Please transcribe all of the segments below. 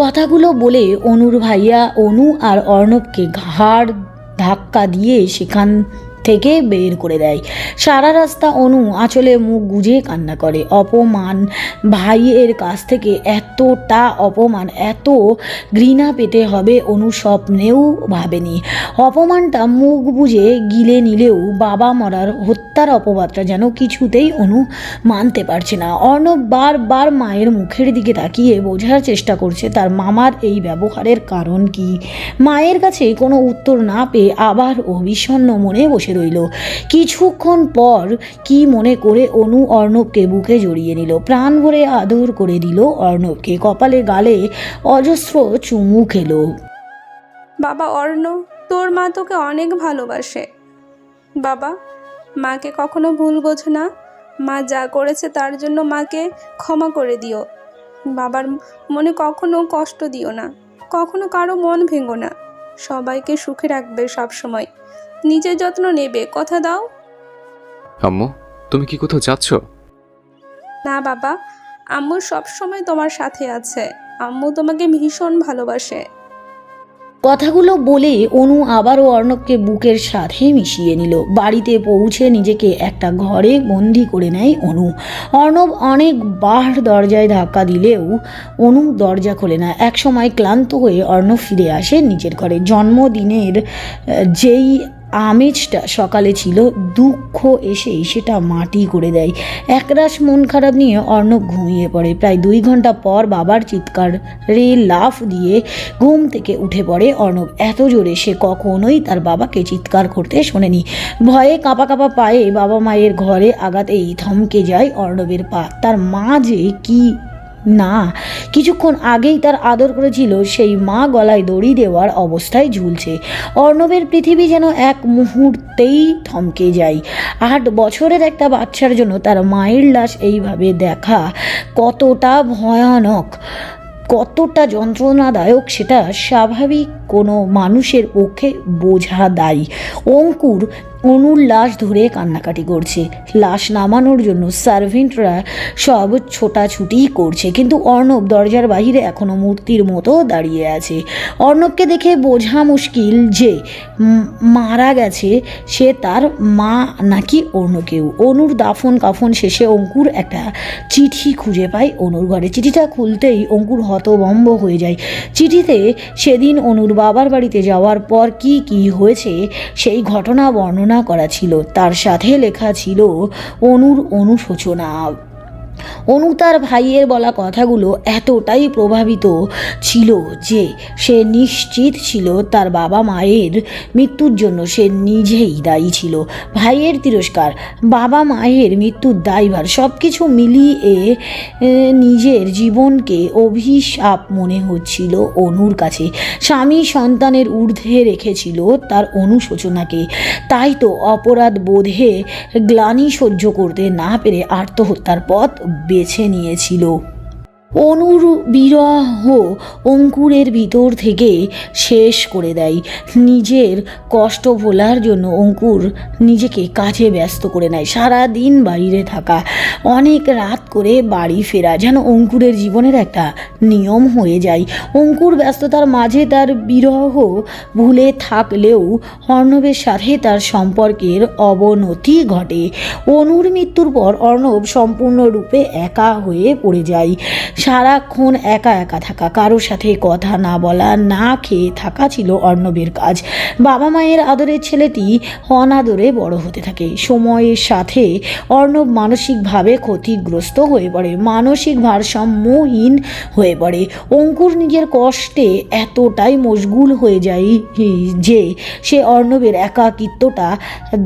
কথাগুলো বলে অনুর ভাইয়া অনু আর অর্ণবকে ঘাড় ধাক্কা দিয়ে সেখান থেকে বের করে দেয়। সারা রাস্তা অনু আঁচলে মুখ গুজে কান্না করে। অপমান, ভাইয়ের কাছ থেকে এতটা অপমান, এত ঘৃণা পেতে হবে অনু স্বপ্নেও ভাবেনি। অপমানটা মুখ বুজে গিলে নিলেও বাবা মরার হত্যার অপবাদটা যেন কিছুতেই অনু মানতে পারছে না। অর্ণব বারবার মায়ের মুখের দিকে তাকিয়ে বোঝার চেষ্টা করছে তার মামার এই ব্যবহারের কারণ কি। মায়ের কাছে কোনো উত্তর না পেয়ে আবার ও বিষণ্ণ মনে বসে রইল। কিছুক্ষণ পর কি মনে করে অনু অর্ণবকে বুকে জড়িয়ে নিল, প্রাণ ভরে আদর করে দিল অর্ণবকে, কপালে গালে অজস্র চুমু খেলো। বাবা অর্ণব, তোর মা তোকে অনেক ভালোবাসে। বাবা, মাকে কখনো ভুল বোঝো না। মা যা করেছে তার জন্য মাকে ক্ষমা করে দিও। বাবার মনে কখনো কষ্ট দিও না, কখনো কারো মন ভেঙো না। সবাইকে সুখে রাখবে সব সময়, নিজের যত্ন নেবে, কথা দাও। আম্মু, তুমি কি কোথাও যাচ্ছ? না বাবা, আম্মু সব সময় তোমার সাথে আছে। আম্মু তোমাকে ভীষণ ভালোবাসে। কথাগুলো বলে অনু আবারও অর্ণবকে বুকের সাথে মিশিয়ে নিল। বাড়িতে পৌঁছে নিজেকে একটা ঘরে বন্দি করে নেয় অনু। অর্ণব অনেকবার দরজায় ধাক্কা দিলেও অনু দরজা খোলে না। একসময় ক্লান্ত হয়ে অর্ণব ফিরে আসে নিজের ঘরে। জন্মদিনের যেই আমেজটা সকালে ছিল, দুঃখ এসেই সেটা মাটি করে দেয়। একরাশ মন খারাপ নিয়ে অর্ণব ঘুমিয়ে পড়ে। প্রায় 2 ঘন্টা পর বাবার চিৎকারে লাফ দিয়ে ঘুম থেকে উঠে পড়ে অর্ণব। এত জোরে সে কখনোই তার বাবাকে চিৎকার করতে শোনেনি। ভয়ে কাঁপা কাঁপা পায়ে বাবা মায়ের ঘরে আগাতেই থমকে যায় অর্ণবের পা। তার মা যে কি না কিছুক্ষণ আগেই তার আদর করেছিল, সেই মা গলায় দড়ি দেওয়ার অবস্থায় ঝুলছে। অর্ণবের পৃথিবী যেন এক মুহূর্তেই থমকে যায়। 8 বছরের একটা বাচ্চার জন্য তার মায়ের লাশ এইভাবে দেখা কতটা ভয়ানক, কতটা যন্ত্রণাদায়ক সেটা স্বাভাবিক কোনো মানুষের পক্ষে বোঝা দায়। অঙ্কুর অনুর লাশ ধরে কান্নাকাটি করছে। লাশ নামানোর জন্য সার্ভেন্টরা সব ছোটাছুটি করছে, কিন্তু অর্ণব দরজার বাইরে এখনো মূর্তির মতো দাঁড়িয়ে আছে। অর্ণবকে দেখে বোঝা মুশকিল যে মারা গেছে সে তার মা নাকি অন্য কেউ। অনুর দাফন কাফন শেষে অঙ্কুর একটা চিঠি খুঁজে পায় অনুর ঘরে। চিঠিটা খুলতেই অঙ্কুর হতভম্ব হয়ে যায়। চিঠিতে সেদিন অনুর বাবার বাড়িতে যাওয়ার পর কি কি হয়েছে সেই ঘটনা বর্ণনা করা ছিল। তার সাথে লেখা ছিল অনুর অনুশোচনা। অনু তার ভাইয়ের বলা কথাগুলো এতটাই প্রভাবিত ছিল যে সে নিশ্চিত ছিল তার বাবা মায়ের মৃত্যুর জন্য সে নিজেই দায়ী ছিল। ভাইয়ের তিরস্কার, বাবা মায়ের মৃত্যুর দায়ভার সব কিছু মিলিয়ে নিজের জীবনকে অভিশাপ মনে হচ্ছিল অনুর কাছে। স্বামী সন্তানের ঊর্ধ্বে রেখেছিল তার অনুশোচনাকে। তাই তো অপরাধ বোধে গ্লানি সহ্য করতে না পেরে আত্মহত্যার পথ বেছে নিয়েছিল। অনুর বিরহ অঙ্কুরের ভিতর থেকে শেষ করে দেয়। নিজের কষ্ট ভোলার জন্য অঙ্কুর নিজেকে কাজে ব্যস্ত করে নেয়। সারাদিন বাইরে থাকা, অনেক রাত করে বাড়ি ফেরা যেন অঙ্কুরের জীবনের একটা নিয়ম হয়ে যায়। অঙ্কুর ব্যস্ততার মাঝে তার বিরহ ভুলে থাকলেও অর্ণবের সাথে তার সম্পর্কের অবনতি ঘটে। অনুর মৃত্যুর পর অর্ণব সম্পূর্ণরূপে একা হয়ে পড়ে যায়। সারাক্ষণ একা একা থাকা, কারোর সাথে কথা না বলা, না খেয়ে থাকা ছিল অর্ণবের কাজ। বাবা মায়ের আদরের ছেলেটি অনাদরে বড় হতে থাকে। সময়ের সাথে অর্ণব মানসিকভাবে ক্ষতিগ্রস্ত হয়ে পড়ে, মানসিক ভারসাম্যহীন হয়ে পড়ে। অঙ্কুর নিজের কষ্টে এতটাই মশগুল হয়ে যায় যে সে অর্ণবের একাকিত্বটা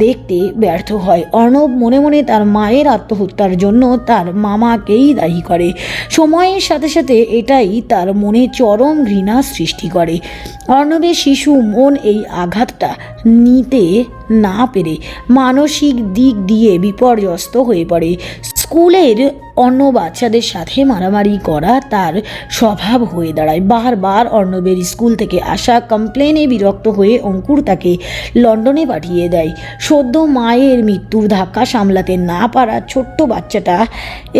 দেখতে ব্যর্থ হয়। অর্ণব মনে মনে তার মায়ের আত্মহত্যার জন্য তার মামাকেই দায়ী করে। সময়ের সাথে সাথে এটাই তার মনে চরম ঘৃণা সৃষ্টি করে। অর্ণবের শিশু মন এই আঘাতটা নিতে না পেরে মানসিক দিক দিয়ে বিপর্যস্ত হয়ে পড়ে। স্কুলের অন্য বাচ্চাদের সাথে মারামারি করা তার স্বভাব হয়ে দাঁড়ায়। বারবার অর্ণবের স্কুল থেকে আসা কমপ্লেনে বিরক্ত হয়ে অঙ্কুর তাকে লন্ডনে পাঠিয়ে দেয়। সদ্য মায়ের মৃত্যুর ধাক্কা সামলাতে না পারা ছোট্ট বাচ্চাটা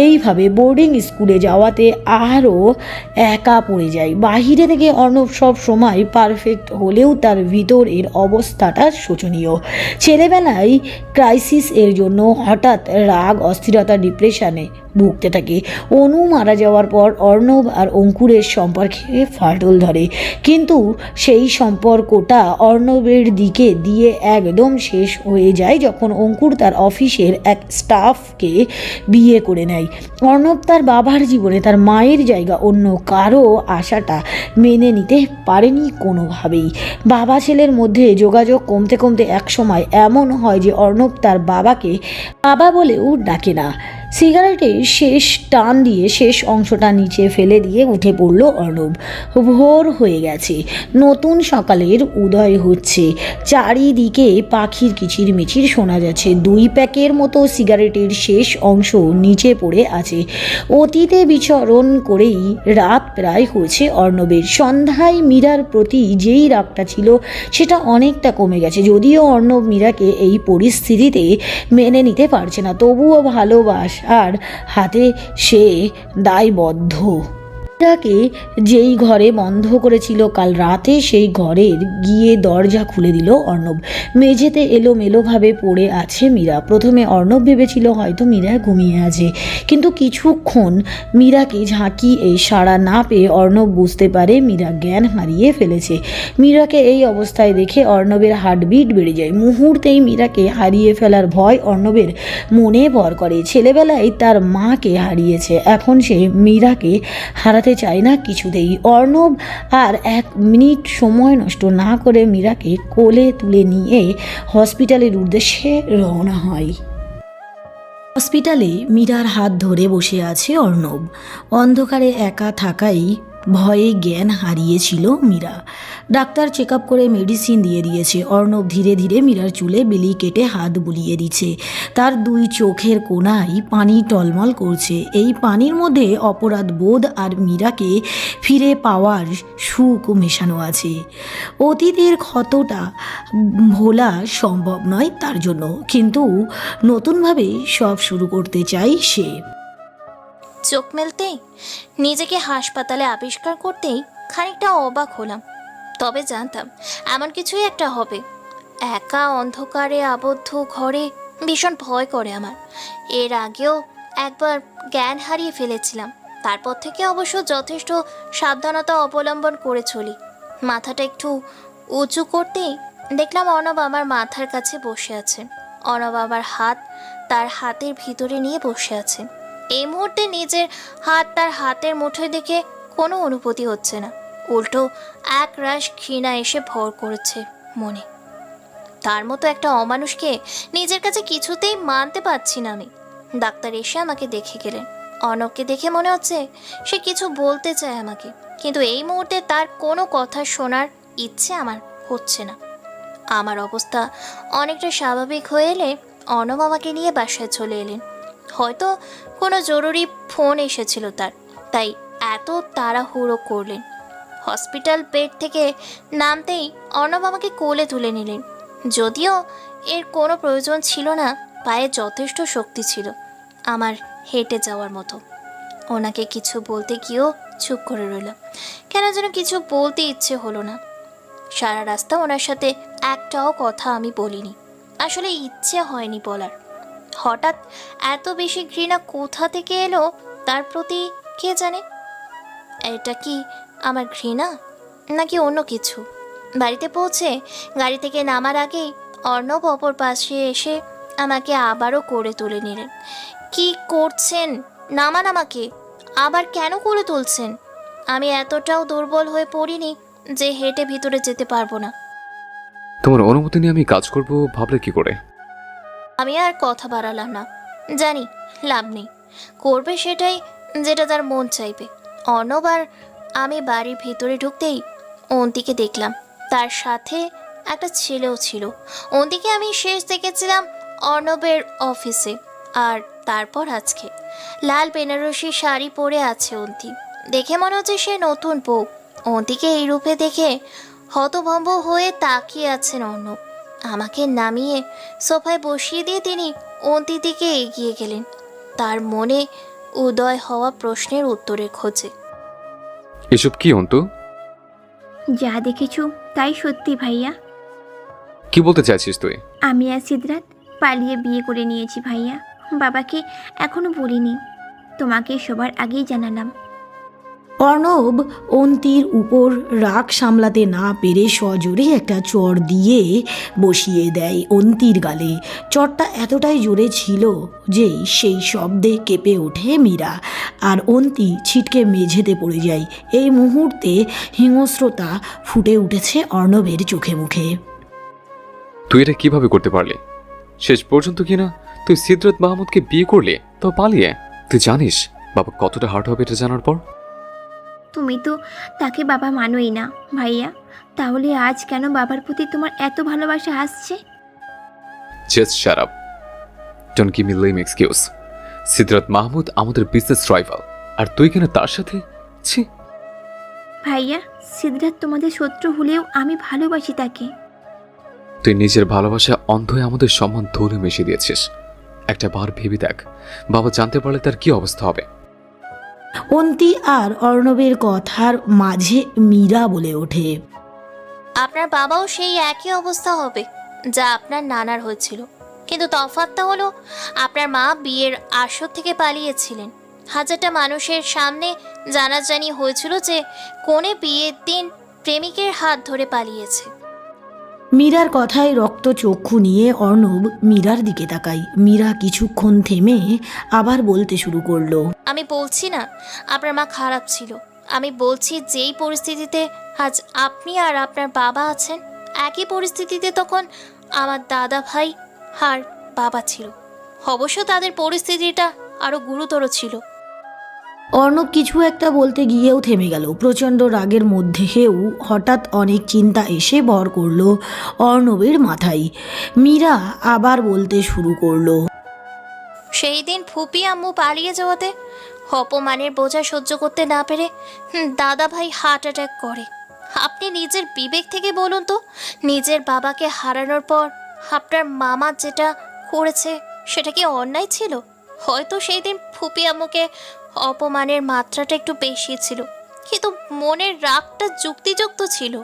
এইভাবে বোর্ডিং স্কুলে যাওয়াতে আরও একা পড়ে যায়। বাহিরে থেকে অর্ণব সব সময় পারফেক্ট হলেও তার ভিতরের অবস্থাটা শোচনীয়। ছেলেবেলায় ক্রাইসিস এর জন্য হঠাৎ রাগ, অস্থিরতা, ডিপ্রেশনে ভুগতে থাকে। অনু মারা যাওয়ার পর অর্ণব আর অঙ্কুরের সম্পর্কে ফাটল ধরে, কিন্তু সেই সম্পর্কটা অর্ণবের দিকে দিয়ে একদম শেষ হয়ে যায় যখন অঙ্কুর তার অফিসের এক স্টাফকে বিয়ে করে নেয়। অর্ণব তার বাবার জীবনে তার মায়ের জায়গা অন্য কারো আশাটা মেনে নিতে পারেনি কোনোভাবেই। বাবা ছেলের মধ্যে যোগাযোগ কমতে কমতে একসময় এমন হয় যে অর্ণব তার বাবাকে বাবা বলেও ডাকে না। সিগারেটের শেষ টান দিয়ে শেষ অংশটা নিচে ফেলে দিয়ে উঠে পড়ল অর্ণব। ভোর হয়ে গেছে, নতুন সকালের উদয় হচ্ছে, চারিদিকে পাখির কিচিরমিচির শোনা যাচ্ছে। 2 প্যাকের মতো সিগারেটের শেষ অংশ নিচে পড়ে আছে। অতীতে বিচরণ করেই রাত প্রায় হয়েছে অর্ণবের। সন্ধ্যায় মীরার প্রতি যেই রাগটা ছিল সেটা অনেকটা কমে গেছে। যদিও অর্ণব মীরাকে এই পরিস্থিতিতে মেনে নিতে পারছে না, তবুও ভালোবাসার হাতে সে দায়বদ্ধ। মীরাকে যেই ঘরে বন্ধ করেছিল কাল রাতে, সেই ঘরের গিয়ে দরজা খুলে দিল অর্ণব। মেঝেতে এলোমেলোভাবে পড়ে আছে মীরা। প্রথমে অর্ণব ভেবেছিল হয়তো মীরা ঘুমিয়ে আছে, কিন্তু কিছুক্ষণ মীরাকে ঝাঁকিয়ে সাড়া না পেয়ে অর্ণব বুঝতে পারে মীরা জ্ঞান হারিয়ে ফেলেছে। মীরাকে এই অবস্থায় দেখে অর্ণবের হার্টবিট বেড়ে যায়। মুহূর্তেই মীরাকে হারিয়ে ফেলার ভয় অর্ণবের মনে ভর করে। ছেলেবেলায় তার মাকে হারিয়েছে, এখন সে মীরাকে হারাতে চায় না কিছুতেই। অর্ণব আর 1 মিনিট সময় নষ্ট না করে মীরাকে কোলে তুলে নিয়ে হসপিটালের উদ্দেশ্যে রওনা হয়। হসপিটালে মীরার হাত ধরে বসে আছে অর্ণব। অন্ধকারে একা থাকাই ভয়ে জ্ঞান হারিয়েছিল মীরা। ডাক্তার চেক আপ করে মেডিসিন দিয়ে দিয়েছে। অর্ণব ধীরে ধীরে মীরার চুলে বিলি কেটে হাত বুলিয়ে দিচ্ছে। তার 2 চোখের কোণায় পানি টলমল করছে। এই পানির মধ্যে অপরাধ বোধ আর মীরাকে ফিরে পাওয়ার সুখ মেশানো আছে। অতীতের ক্ষতটা ভোলা সম্ভব নয় তার জন্য, কিন্তু নতুনভাবে সব শুরু করতে চাই সে। চোখ মেলতেই, নিজেকে হাসপাতালে আবিষ্কার করতেই খানিকটা অবাক হলাম। তবে জানতাম এমন কিছুই একটা হবে। একা অন্ধকারে আবদ্ধ ঘরে ভীষণ ভয় করে আমার। এর আগেও একবার জ্ঞান হারিয়ে ফেলেছিলাম। তারপর থেকে অবশ্য যথেষ্ট সাবধানতা অবলম্বন করে চলি। মাথাটা একটু উঁচু করতেই দেখলাম অর্ণব আমার মাথার কাছে বসে আছেন। অর্ণব আমার হাত তার হাতের ভিতরে নিয়ে বসে আছেন। এই মুহূর্তে নিজের হাত তার হাতের মুঠোয় দেখে কোনো অনুভূতি হচ্ছে না, উল্টো এক রাশ ঘৃণা এসে ভর করেছে মনে। তার মতো একটা অমানুষকে নিজের কাছে কিছুতেই মানতে পারছি না আমি। ডাক্তার এসে আমাকে দেখে গেলেন। অর্ণবকে দেখে মনে হচ্ছে সে কিছু বলতে চায় আমাকে, কিন্তু এই মুহূর্তে তার কোনো কথা শোনার ইচ্ছে আমার হচ্ছে না। আমার অবস্থা অনেকটা স্বাভাবিক হয়ে এলে অর্ণব আমাকে নিয়ে বাসায় চলে এলেন। হয়তো কোনো জরুরি ফোন এসেছিল তার, তাই এত তাড়াহুড়ো করলেন। হসপিটাল বেড থেকে নামতেই অর্ণব আমাকে কোলে তুলে নিলেন। যদিও এর কোনো প্রয়োজন ছিল না, পায়ে যথেষ্ট শক্তি ছিল আমার হেঁটে যাওয়ার মতো। ওনাকে কিছু বলতে গিয়েও চুপ করে রইলাম। কেন যেন কিছু বলতে ইচ্ছে হলো না। সারা রাস্তা ওনার সাথে একটাও কথা আমি বলিনি, আসলে ইচ্ছে হয়নি বলার। হঠাৎ এত বেশি ঘৃণা কোথা থেকে এলো তার প্রতি কে জানে। এটা কি আমার ঘৃণা নাকি অন্য কিছু? বাড়িতে পৌঁছে গাড়ি থেকে নামার আগেই অর্ণব অপর পাশে এসে আমাকে আবারও করে তুলে নিলেন। কি করছেন? নামান আমাকে। আবার কেন করে তুলছেন? আমি এতটাও দুর্বল হয়ে পড়িনি যে হেঁটে ভিতরে যেতে পারবো না। তোমার অনুমতি নিয়ে আমি কাজ করব ভাবলে কি করে? আমি আর কথা বাড়ালাম না। জানি লাভ নেই, করবে সেটাই যেটা তার মন চাইবে। অর্ণব আর আমি বাড়ির ভিতরে ঢুকতেই অন্তিকে দেখলাম। তার সাথে একটা ছেলেও ছিল। অন্তিকে আমি শেষ দেখেছিলাম অর্ণবের অফিসে, আর তারপর আজকে লাল বেনারসি শাড়ি পরে আছে অন্তি। দেখে মনে হচ্ছে সে নতুন বউ। অন্তিকে এই রূপে দেখে হতভম্ব হয়ে তাকিয়ে আছেন অর্ণব। আমাকে নামিয়ে সোফায় বসিয়ে দিয়ে তিনি অন্তির দিকে এগিয়ে গেলেন, তার মনে উদয় হওয়া প্রশ্নের উত্তরের খোঁজে। এসব কি অন্তু? যা দেখেছো তাই সত্যি ভাইয়া। কি বলতে চাইছিস তুই? আমি আর সিদ্ধার্থ পালিয়ে বিয়ে করে নিয়েছি ভাইয়া। বাবাকে এখনো বলিনি, তোমাকে সবার আগেই জানালাম। অর্ণব অন্তির উপর রাগ সামলাতে না পেরে সজোরে একটা চড় দিয়ে বসিয়ে দেয় অন্তির গালে। চড়টা এতটাই জোরে ছিল যে সেই শব্দে কেঁপে ওঠে মীরা, আর অন্তি ছিটকে মেঝেতে পড়ে যায়। এই মুহূর্তে হিংস্রতা ফুটে উঠেছে অর্ণবের চোখে মুখে। তুই এটা কিভাবে করতে পারলি? শেষ পর্যন্ত কিনা তুই সিদ্ধার্থ মাহমুদকে বিয়ে করলি, তো পালিয়ে। তুই জানিস বাবা কতটা হার্ট হবে এটা জানার পর? তুমি তো তাকে বাবা মানোই না ভাইয়া, তাহলে আজ কেন বাবার প্রতি তোমার এত ভালোবাসা আসছে? Just shut up, don't give me lame excuse. Siddharth Mahmud আমাদের বিজনেস রাইভাল, আর তুই কিনা তার সাথে? ছি ভাইয়া, সিদ্ধার্থ তোমাদের শত্রু হলেও আমি ভালোবাসি তাকে। তুই নিজের ভালোবাসা অন্ধ হয়ে আমাদের সম্মান ধরে মিশিয়ে দিয়েছিস। একটা বার ভেবে দেখ, বাবা জানতে পারলে তার কি অবস্থা হবে। অন্তি আর অর্ণবের কথার মাঝে মীরা বলে ওঠে, আপনার বাবাও সেই একই অবস্থা হবে যা আপনার নানার হয়েছিল, কিন্তু তফাৎটা হলো আপনার মা বিয়ের আসর থেকে পালিয়েছিলেন। হাজারটা মানুষের সামনে জানাজানি হয়েছিল যে কোনে বিয়ের দিন প্রেমিকের হাত ধরে পালিয়েছে। মীরার কথায় রক্ত চক্ষু নিয়ে অর্ণব মীরার দিকে তাকায়। মীরা কিছুক্ষণ থেমে আবার বলতে শুরু করলো, আমি বলছি না আপনার মা খারাপ ছিল, আমি বলছি যেই পরিস্থিতিতে আজ আপনি আর আপনার বাবা আছেন, একই পরিস্থিতিতে তখন আমার দাদা ভাই আর বাবা ছিল। অবশ্য তাদের পরিস্থিতিটা আরও গুরুতর ছিল। অর্ণব কিছু একটা বলতে গিয়েও থেমে গেল। প্রচণ্ড রাগের মধ্যেও হঠাৎ অনেক চিন্তা এসে ভর করলো অর্ণবের মাথায়। মীরা আবার বলতে শুরু করলো, সেই দিন ফুপি আম্মু পালিয়ে যাওয়াতে অপমানের বোঝা সহ্য করতে না পেরে দাদা ভাই হার্ট অ্যাটাক করে। আপনি নিজের বিবেক থেকে বলুন তো, নিজের বাবাকে হারানোর পর আপনার মামা যেটা করেছে সেটা কি অন্যায় ছিল? হয়তো সেই দিন ফুপি আম্মুকে অপমানের মাত্রাটা একটু বেশি ছিল, কিন্তু মনের রাগটা যুক্তিযুক্ত ছিল।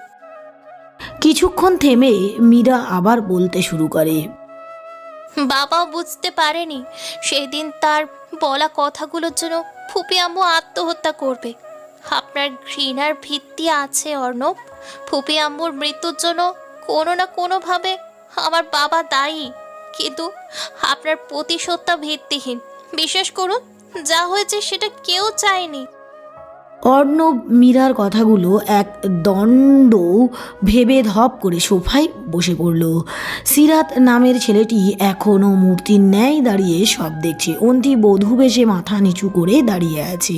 কিছুক্ষণ থেমে মীরা আবার বলতে শুরু করে, বাবাও বুঝতে পারেনি সেই দিন তার বলা কথাগুলোর জন্য ফুপি আম্মু আত্মহত্যা করবে। আপনার ঘৃণার ভিত্তি আছে অর্ণব। ফুপি আম্মুর মৃত্যুর জন্য কোনো না কোনোভাবে আমার বাবা দায়ী, কিন্তু আপনার প্রতিশোধটা ভিত্তিহীন। বিশ্বাস করুন, যা হয়েছে সেটা কেউ চায়নি। অর্ণব মীরার কথাগুলো এক দণ্ড ভেবে ধপ করে সোফায় বসে পড়ল। সিরাত নামের ছেলেটি এখনও মূর্তির ন্যায় দাঁড়িয়ে সব দেখছে। অন্তি বধূ বেশে মাথা নিচু করে দাঁড়িয়ে আছে।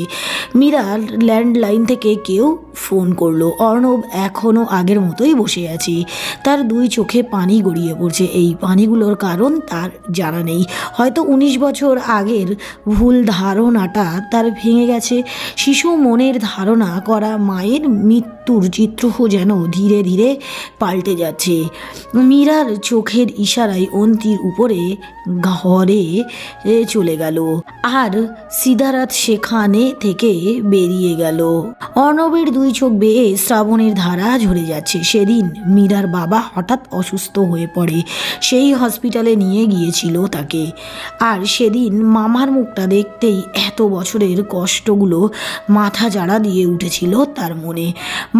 মীরার ল্যান্ডলাইন থেকে কেউ ফোন করলো। অর্ণব এখনও আগের মতোই বসে আছে। তার দুই চোখে পানি গড়িয়ে পড়ছে। এই পানিগুলোর কারণ তার জানা নেই। হয়তো 19 বছর আগের ভুল ধারণাটা তার ভেঙে গেছে। শিশু মনের ধারণা করা মায়ের মৃত্যুর চিত্র যেন ধীরে ধীরে পাল্টে যাচ্ছে। মীরার চোখের ইশারায় অন্তির উপরে ঘরে চলে গেল, আর সিদ্ধার্থ সেখানে থেকে বেরিয়ে গেল। অর্ণবের দুই চোখ বেয়ে শ্রাবণের ধারা ঝরে যাচ্ছে। সেদিন মীরার বাবা হঠাৎ অসুস্থ হয়ে পড়ে। সেই হসপিটালে নিয়ে গিয়েছিল তাকে, আর সেদিন মামার মুখটা দেখতেই এত বছরের কষ্টগুলো মাথা জাড়া দিয়ে উঠেছিল তার মনে।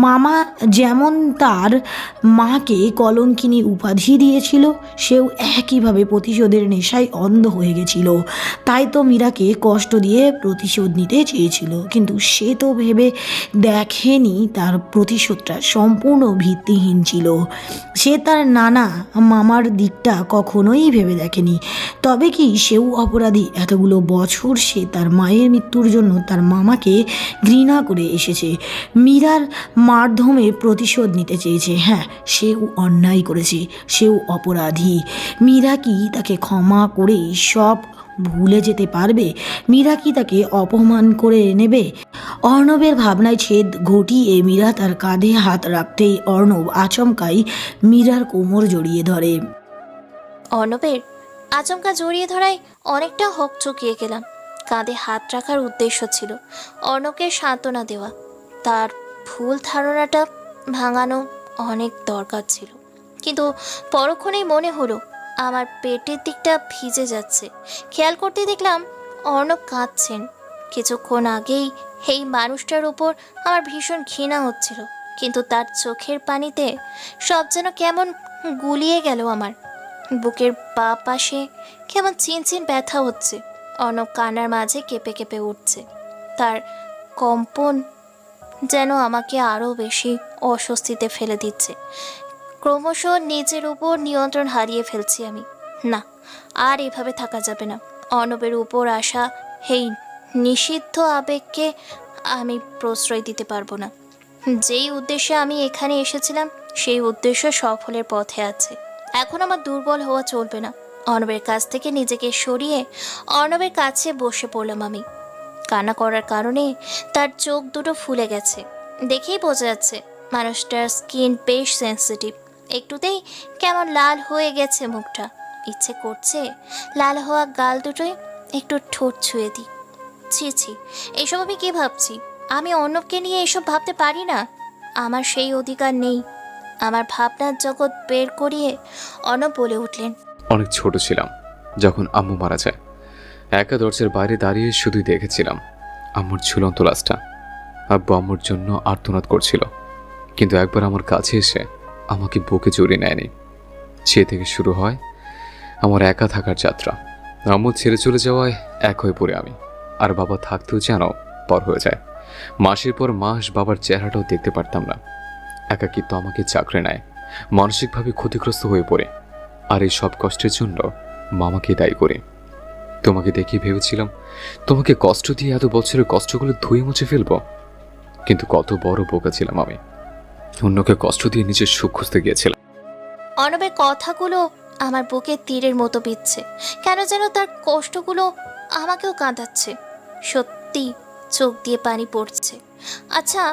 মামা যেমন তার মাকে কলঙ্কিনী উপাধি দিয়েছিল, সেও একইভাবে প্রতিশোধের নেশায় অন্ধ হয়ে গেছিল। তাই তো মীরাকে কষ্ট দিয়ে প্রতিশোধ নিতে চেয়েছিল, কিন্তু সে তো ভেবে দেখেনি তার প্রতিশোধটা সম্পূর্ণ ভিত্তিহীন ছিল। সে তার নানা মামার দিকটা কখনোই ভেবে দেখেনি। তবে কি সেও অপরাধী? এতগুলো বছর সে তার মায়ের মৃত্যুর জন্য তার মামাকে ঘৃণা করে এসেছে। মীরার মাধ্যমে প্রতিশোধ নিতে চেয়েছে। হ্যাঁ, সেও অন্যায় করেছে, সেও অপরাধী। মীরা কি তাকে ক্ষমা করে সব ভুলে যেতে পারবে? মীরা কি তাকে অপমান করে নেবে? অর্ণবের ভাবনায় ছেদ ঘটিয়ে মীরা তার কাঁধে হাত রাখতেই অর্ণব আচমকাই মীরার কোমর জড়িয়ে ধরে। অর্ণবের আচমকা জড়িয়ে ধরায় অনেকটা হকচকিয়ে গেলাম। কাঁধে হাত রাখার উদ্দেশ্য ছিল অর্ণবকে সান্ত্বনা দেওয়া, তার ভুল ধারণাটা ভাঙানো অনেক দরকার ছিল। কিন্তু পরক্ষণেই মনে হলো আমার পেটের দিকটা ভিজে যাচ্ছে। খেয়াল করতে দেখলাম অর্ণব কাঁদছেন। কিছুক্ষণ আগেই এই মানুষটার উপর আমার ভীষণ ঘৃণা হচ্ছিল, কিন্তু তার চোখের পানিতে সব যেন কেমন গুলিয়ে গেল। আমার বুকের বাঁ পাশে কেমন চিনচিন ব্যথা হচ্ছে। অর্ণব কান্নার মাঝে কেঁপে কেঁপে উঠছে। তার কম্পন যেন আমাকে আরও বেশি অস্বস্তিতে ফেলে দিচ্ছে। ক্রমশ নিজের উপর নিয়ন্ত্রণ হারিয়ে ফেলছি আমি। না, আর এভাবে থাকা যাবে না। অর্ণবের উপর আসা এই নিষিদ্ধ আবেগকে আমি প্রশ্রয় দিতে পারবো না। যেই উদ্দেশ্যে আমি এখানে এসেছিলাম সেই উদ্দেশ্য সফলের পথে আছে। এখন আমার দুর্বল হওয়া চলবে না। অর্ণবের কাছ থেকে নিজেকে সরিয়ে অর্ণবের কাছে বসে পড়লাম আমি। কান্না করার কারণে তার চোখ দুটো ফুলে গেছে। দেখেই বোঝা যাচ্ছে মানুষটার স্কিন বেশ সেন্সিটিভ। একটুতেই কেমন লাল হয়ে গেছে মুখটা। ইচ্ছে করছে লাল হওয়া গাল দুটোই একটু ঠোঁট ছুঁয়ে দিই। ছি ছি, এসব আমি কী ভাবছি? আমি অর্ণবকে নিয়ে এসব ভাবতে পারি না। আমার সেই অধিকার নেই। আমার ভাবনার জগৎ বের করিয়ে অর্ণব বলে উঠলেন, অনেক ছোট ছিলাম যখন আম্মু মারা যায়। একা দরজার বাইরে দাঁড়িয়ে শুধুই দেখেছিলাম আম্মুর ঝুলন্ত লাশটা। আব্বু আম্মুর জন্য আর্তনাদ করছিল, কিন্তু একবার আমার কাছে এসে আমাকে বুকে জড়িয়ে নেয়নি। সে থেকে শুরু হয় আমার একা থাকার যাত্রা। আম্মু ছেড়ে চলে যাওয়ায় এক হয়ে পড়ে আমি, আর বাবা থাকতেও যেন পর হয়ে যায়। মাসের পর মাস বাবার চেহারাটাও দেখতে পারতাম না। একাকিত্ব আমাকে চাকরে নেয়, মানসিকভাবে ক্ষতিগ্রস্ত হয়ে পড়ে। আর এই সব কষ্টের জন্য মামাকে দায়ী করে। তোমাকে দেখে ভেবেছিলাম তোমাকে কষ্ট দিয়ে এত বছরের কষ্টগুলো ধুয়ে মুছে ফেলবো, কিন্তু কত বড় বোকা ছিলাম আমি। অন্যকে কষ্ট দিয়ে নিজের সুখ খুঁজতে গিয়েছিলাম। অর্ণবের কথাগুলো আমার বুকে তীরের মতো বিচ্ছে। কেন যেন তার কষ্টগুলো আমাকেও কাঁদাচ্ছে। সত্যি চোখ দিয়ে পানি পড়ছে। আচ্ছা,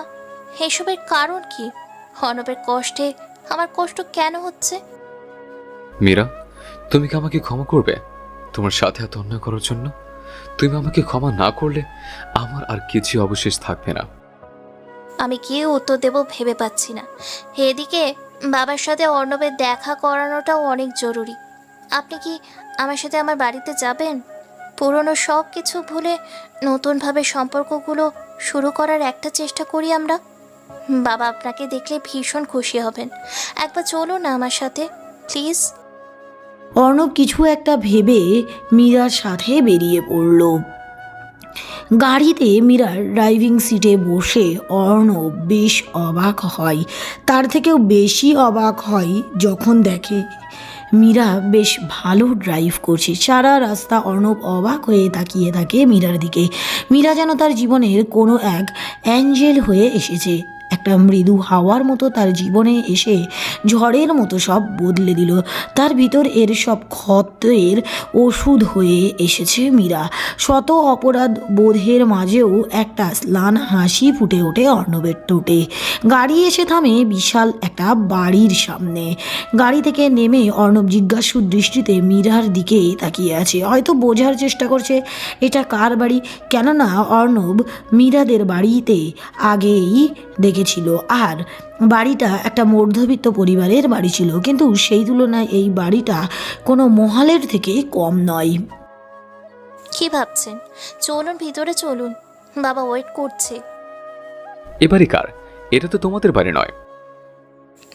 এসবের কারণ কি? অর্ণবের কষ্টে আমার কষ্ট কেন হচ্ছে? মীরা, তুমি কি আমাকে ক্ষমা করবে তোমার সাথে এত অন্যায় করার জন্য? তুমি আমাকে ক্ষমা না করলে আমার আর কিছু অবশেষ থাকবে না। আমি কি উত্তর দেব ভেবে পাচ্ছি না। এদিকে বাবার সাথে অর্ণবের দেখা করানোটাও অনেক জরুরি। আপনি কি আমার সাথে আমার বাড়িতে যাবেন? পুরনো সব কিছু ভুলে নতুনভাবে সম্পর্কগুলো শুরু করার একটা চেষ্টা করি আমরা। বাবা আপনাকে দেখলে ভীষণ খুশি হবেন। একবার চলুন না আমার সাথে, প্লিজ। অর্ণব কিছু একটা ভেবে মীরার সাথে বেরিয়ে পড়ল। গাড়িতে মীরার ড্রাইভিং সিটে বসে অর্ণব বেশ অবাক হয়। তার থেকেও বেশি অবাক হয় যখন দেখে মীরা বেশ ভালো ড্রাইভ করছে। সারা রাস্তা অর্ণব অবাক হয়ে তাকিয়ে থাকে মীরার দিকে। মীরা যেন তার জীবনের কোনো এক অ্যাঞ্জেল হয়ে এসেছে। একটা মৃদু হাওয়ার মতো তার জীবনে এসে ঝড়ের মতো সব বদলে দিল। তার ভিতর এর সব ক্ষতের ওষুধ হয়ে এসেছে মীরা। শত অপরাধ বোধের মাঝেও একটা ম্লান হাসি ফুটে ওঠে অর্ণবের ঠোঁটে। গাড়ি এসে থামে বিশাল একটা বাড়ির সামনে। গাড়ি থেকে নেমে অর্ণব জিজ্ঞাসু দৃষ্টিতে মীরার দিকে তাকিয়ে আছে। হয়তো বোঝার চেষ্টা করছে এটা কার বাড়ি, কেননা অর্ণব মীরাদের বাড়িতে আগেই দেখেছিল। আর বাড়িটা একটা মধ্যবিত্ত পরিবারের বাড়ি ছিল, কিন্তু সেই তুলনায় এই বাড়িটা কোনো মহলের থেকে কম নয়। কি ভাবছেন? চলুন ভিতরে চলুন, বাবা ওয়েট করছে। এবারই কার? এটা তো তোমাদের বাড়ি নয়।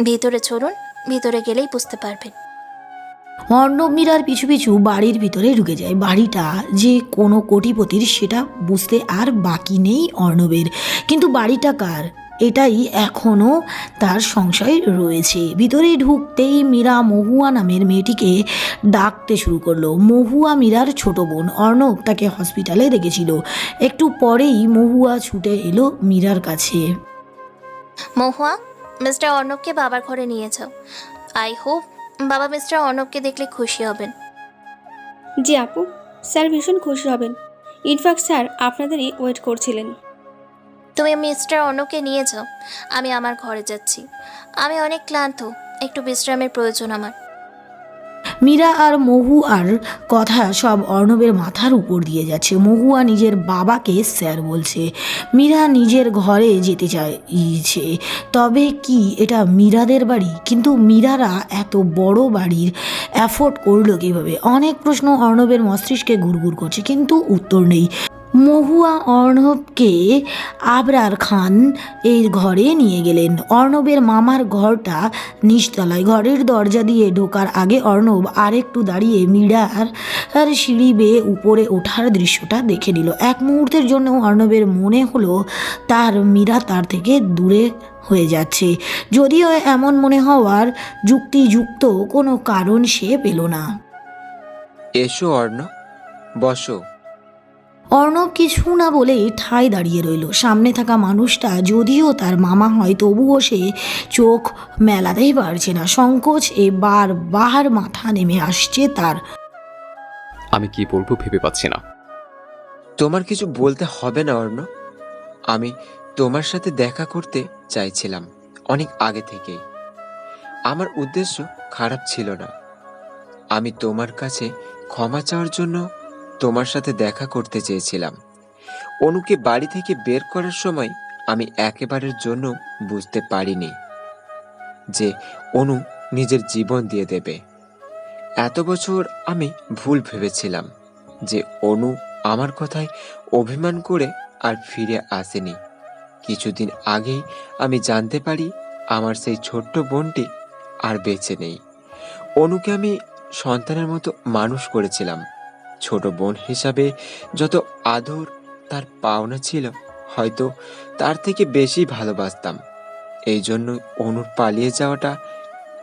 ভিতরে চলুন, ভিতরে গেলেই বুঝতে পারবেন। অর্ণব মীরার পিছু পিছু বাড়ির ভিতরে ঢুকে যায়। বাড়িটা যে কোনো কোটিপতির সেটা বুঝতে আর বাকি নেই অর্ণবের, কিন্তু বাড়িটা কার এটাই এখনও তার সংশয় রয়েছে। ভিতরে ঢুকতেই মীরা মহুয়া নামের মেয়েটিকে ডাকতে শুরু করলো। মহুয়া মীরার ছোট বোন। অর্ণব তাকে হসপিটালে দেখেছিল। একটু পরেই মহুয়া ছুটে এলো মীরার কাছে। মহুয়া, মিস্টার অর্ণবকে বাবার ঘরে নিয়ে যাও। আই হোপ বাবা মিস্টার অর্ণবকে দেখলে খুশি হবেন। জি আপু, স্যার ভীষণ খুশি হবেন। ইনফ্যাক্ট স্যার আপনাদেরই ওয়েট করছিলেন। তুমি মিস্টার অর্ণবকে নিয়ে যাও, আমি আমার ঘরে যাচ্ছি। আমি অনেক ক্লান্ত, একটু বিশ্রামের প্রয়োজন আমার। মীরা আর মহুয়ার কথা সব অর্ণবের মাথার উপর দিয়ে যাচ্ছে। মহুয়া নিজের বাবাকে স্যার বলছে, মীরা নিজের ঘরে যেতে চাইছে। তবে কি এটা মীরাদের বাড়ি? কিন্তু মীরারা এত বড় বাড়ির অ্যাফোর্ড করলো কীভাবে? অনেক প্রশ্ন অর্ণবের মস্তিষ্কে ঘুরঘুর করছে, কিন্তু উত্তর নেই। মহুয়া অর্ণবকে আবরার খান এর ঘরে নিয়ে গেলেন। অর্ণবের মামার ঘরটা নিচতলায়। ঘরের দরজা দিয়ে ঢোকার আগে অর্ণব আরেকটু দাঁড়িয়ে মীরার সিঁড়ি বেয়ে উপরে ওঠার দৃশ্যটা দেখে নিল। এক মুহূর্তের জন্য অর্ণবের মনে হলো তার মীরা তার থেকে দূরে হয়ে যাচ্ছে, যদিও এমন মনে হওয়ার যুক্তিযুক্ত কোনো কারণ সে পেল না। এসো অর্ণ, বসো। অর্ণব কিছু না বলে ঠায় দাঁড়িয়ে রইল। সামনে থাকা মানুষটা যদিও তার মামা হয়, তবুও সে চোখ মেলাতেই পারছে না। সংকোচ বারবার মাথা নেমে আসছে তার। আমি কি বলবো ভেবে পাচ্ছি না। তোমার কিছু বলতে হবে না অর্ণ। আমি তোমার সাথে দেখা করতে চাইছিলাম অনেক আগে থেকেই। আমার উদ্দেশ্য খারাপ ছিল না। আমি তোমার কাছে ক্ষমা চাওয়ার জন্য তোমার সাথে দেখা করতে চেয়েছিলাম। অনুকে বাড়ি থেকে বের করার সময় আমি একেবারের জন্য বুঝতে পারিনি যে অনু নিজের জীবন দিয়ে দেবে। এত বছর আমি ভুল ভেবেছিলাম যে অনু আমার কথায় অভিমান করে আর ফিরে আসেনি। কিছুদিন আগেই আমি জানতে পারি আমার সেই ছোট্ট বোনটি আর বেঁচে নেই। অনুকে আমি সন্তানের মতো মানুষ করেছিলাম। ছোট বোন হিসাবে যত আদর তার পাওনা ছিল, হয়তো তার থেকে বেশি ভালোবাসতাম। এই জন্যই অনুর পালিয়ে যাওয়াটা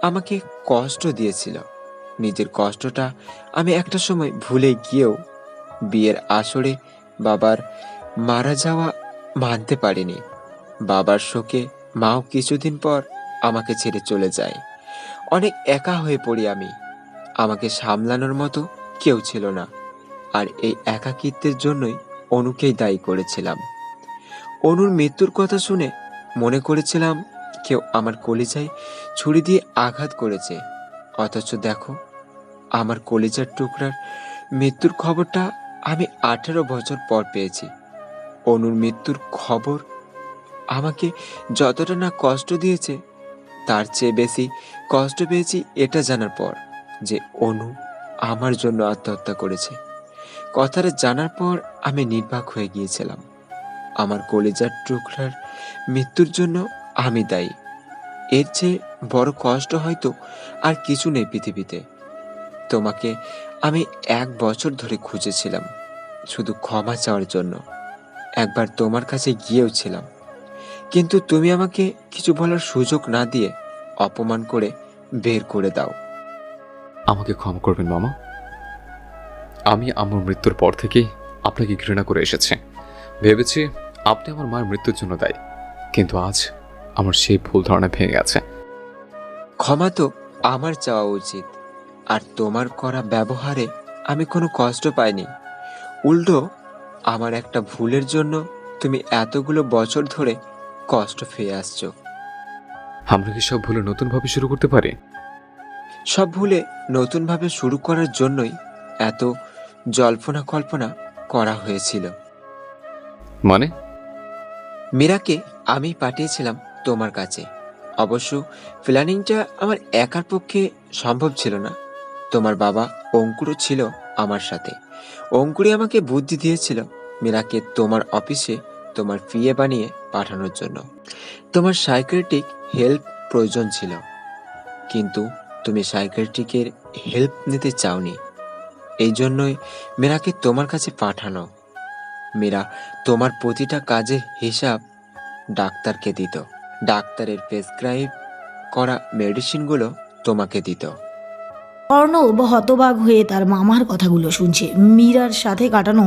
আমাকে কষ্ট দিয়েছিল। নিজের কষ্টটা আমি একটা সময় ভুলে গিয়েও বিয়ের আসরে বাবার মারা যাওয়া মানতে পারিনি। বাবার শোকে মাও কিছুদিন পর আমাকে ছেড়ে চলে যায়। অনেক একা হয়ে পড়ি আমি। আমাকে সামলানোর মতো কেউ ছিল না। আর এই একাকিত্বের জন্যই অনুকেই দায়ী করেছিলাম। অনুর মৃত্যুর কথা শুনে মনে করেছিলাম কেউ আমার কলিজায় ছুরি দিয়ে আঘাত করেছে। অথচ দেখো, আমার কলিজার টুকরার মৃত্যুর খবরটা আমি 18 বছর পর পেয়েছি। অনুর মৃত্যুর খবর আমাকে যতটা না কষ্ট দিয়েছে, তার চেয়ে বেশি কষ্ট পেয়েছি এটা জানার পর যে অনু আমার জন্য আত্মহত্যা করেছে। কথাটা জানার পর আমি নির্বাক হয়ে গিয়েছিলাম। আমার কলিজার টুকরার মৃত্যুর জন্য আমি দায়ী। এর চেয়ে বড় কষ্ট হয়তো আর কিছু নেই পৃথিবীতে। তোমাকে আমি 1 বছর ধরে খুঁজেছিলাম শুধু ক্ষমা চাওয়ার জন্য। একবার তোমার কাছে গিয়েও ছিলাম, কিন্তু তুমি আমাকে কিছু বলার সুযোগ না দিয়ে অপমান করে বের করে দাও। আমাকে ক্ষমা করবেন মামা। আমি আমার মৃত্যুর পর থেকেই আপনাকে ঘৃণা করে এসেছি। ভেবেছি আপনি আমার মায়ের মৃত্যুর জন্য দায়ী, কিন্তু আজ আমার সেই ভুল ধারণা ভেঙে গেছে। ক্ষমা তো আমার চাওয়া উচিত, আর তোমার করা ব্যবহারে আমি কোনো কষ্ট পাইনি। উল্টো আমার একটা ভুলের জন্য তুমি এতগুলো বছর ধরে কষ্ট পেয়ে আসছো। আমরা কি সব ভুলে নতুনভাবে শুরু করতে পারি? সব ভুলে নতুনভাবে শুরু করার জন্যই এত জল্পনা কল্পনা করা হয়েছিল। মানে? মীরাকে আমি পাঠিয়েছিলাম তোমার কাছে। অবশ্য প্ল্যানিংটা আমার একার পক্ষে সম্ভব ছিল না। তোমার বাবা অঙ্কুরও ছিল আমার সাথে। অঙ্কুরই আমাকে বুদ্ধি দিয়েছিল মীরাকে তোমার অফিসে তোমার পিএ বানিয়ে পাঠানোর জন্য। তোমার সাইকিয়াট্রিক হেল্প প্রয়োজন ছিল, কিন্তু তুমি সাইকিয়াট্রিকের হেল্প নিতে চাওনি। এই জন্যই মীরাকে তোমার কাছে পাঠানো। মীরা তোমার প্রতিটা কাজের হিসাব ডাক্তারকে দিত। ডাক্তারের প্রেসক্রাইব করা মেডিসিনগুলো তোমাকে দিত। অর্ণব হতবাক হয়ে তার মামার কথাগুলো শুনছে। মীরার সাথে কাটানো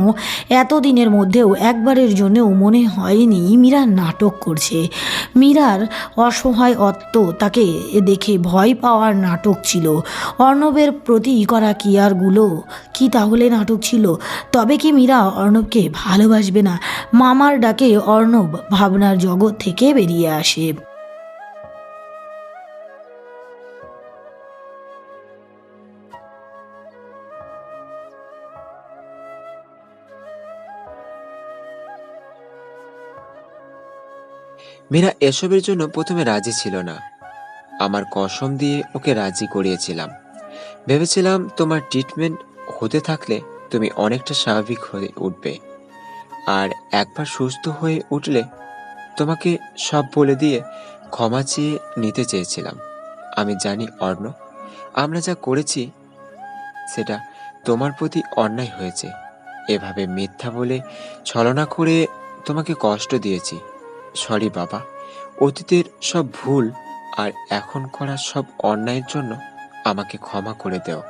এতদিনের মধ্যেও একবারের জন্যও মনে হয়নি মীরা নাটক করছে। মীরার অসহায় অত্ত তাকে দেখে ভয় পাওয়ার নাটক ছিল। অর্ণবের প্রতি করা কেয়ারগুলো কি তাহলে নাটক ছিল? তবে কি মীরা অর্ণবকে ভালোবাসবে না? মামার ডাকে অর্ণব ভাবনার জগৎ থেকে বেরিয়ে আসে। মীরা এসবের জন্য প্রথমে রাজি ছিল না। আমার কসম দিয়ে ওকে রাজি করিয়েছিলাম। ভেবেছিলাম তোমার ট্রিটমেন্ট হতে থাকলে তুমি অনেকটা স্বাভাবিক হয়ে উঠবে, আর একবার সুস্থ হয়ে উঠলে তোমাকে সব বলে দিয়ে ক্ষমা চেয়ে নিতে চেয়েছিলাম। আমি জানি অর্ণ, আমরা যা করেছি সেটা তোমার প্রতি অন্যায় হয়েছে। এভাবে মিথ্যা বলে ছলনা করে তোমাকে কষ্ট দিয়েছি। সরি বাবা, অতীতের সব ভুল আর এখন করা সব অন্যায়ের জন্য আমাকে ক্ষমা করে দাও।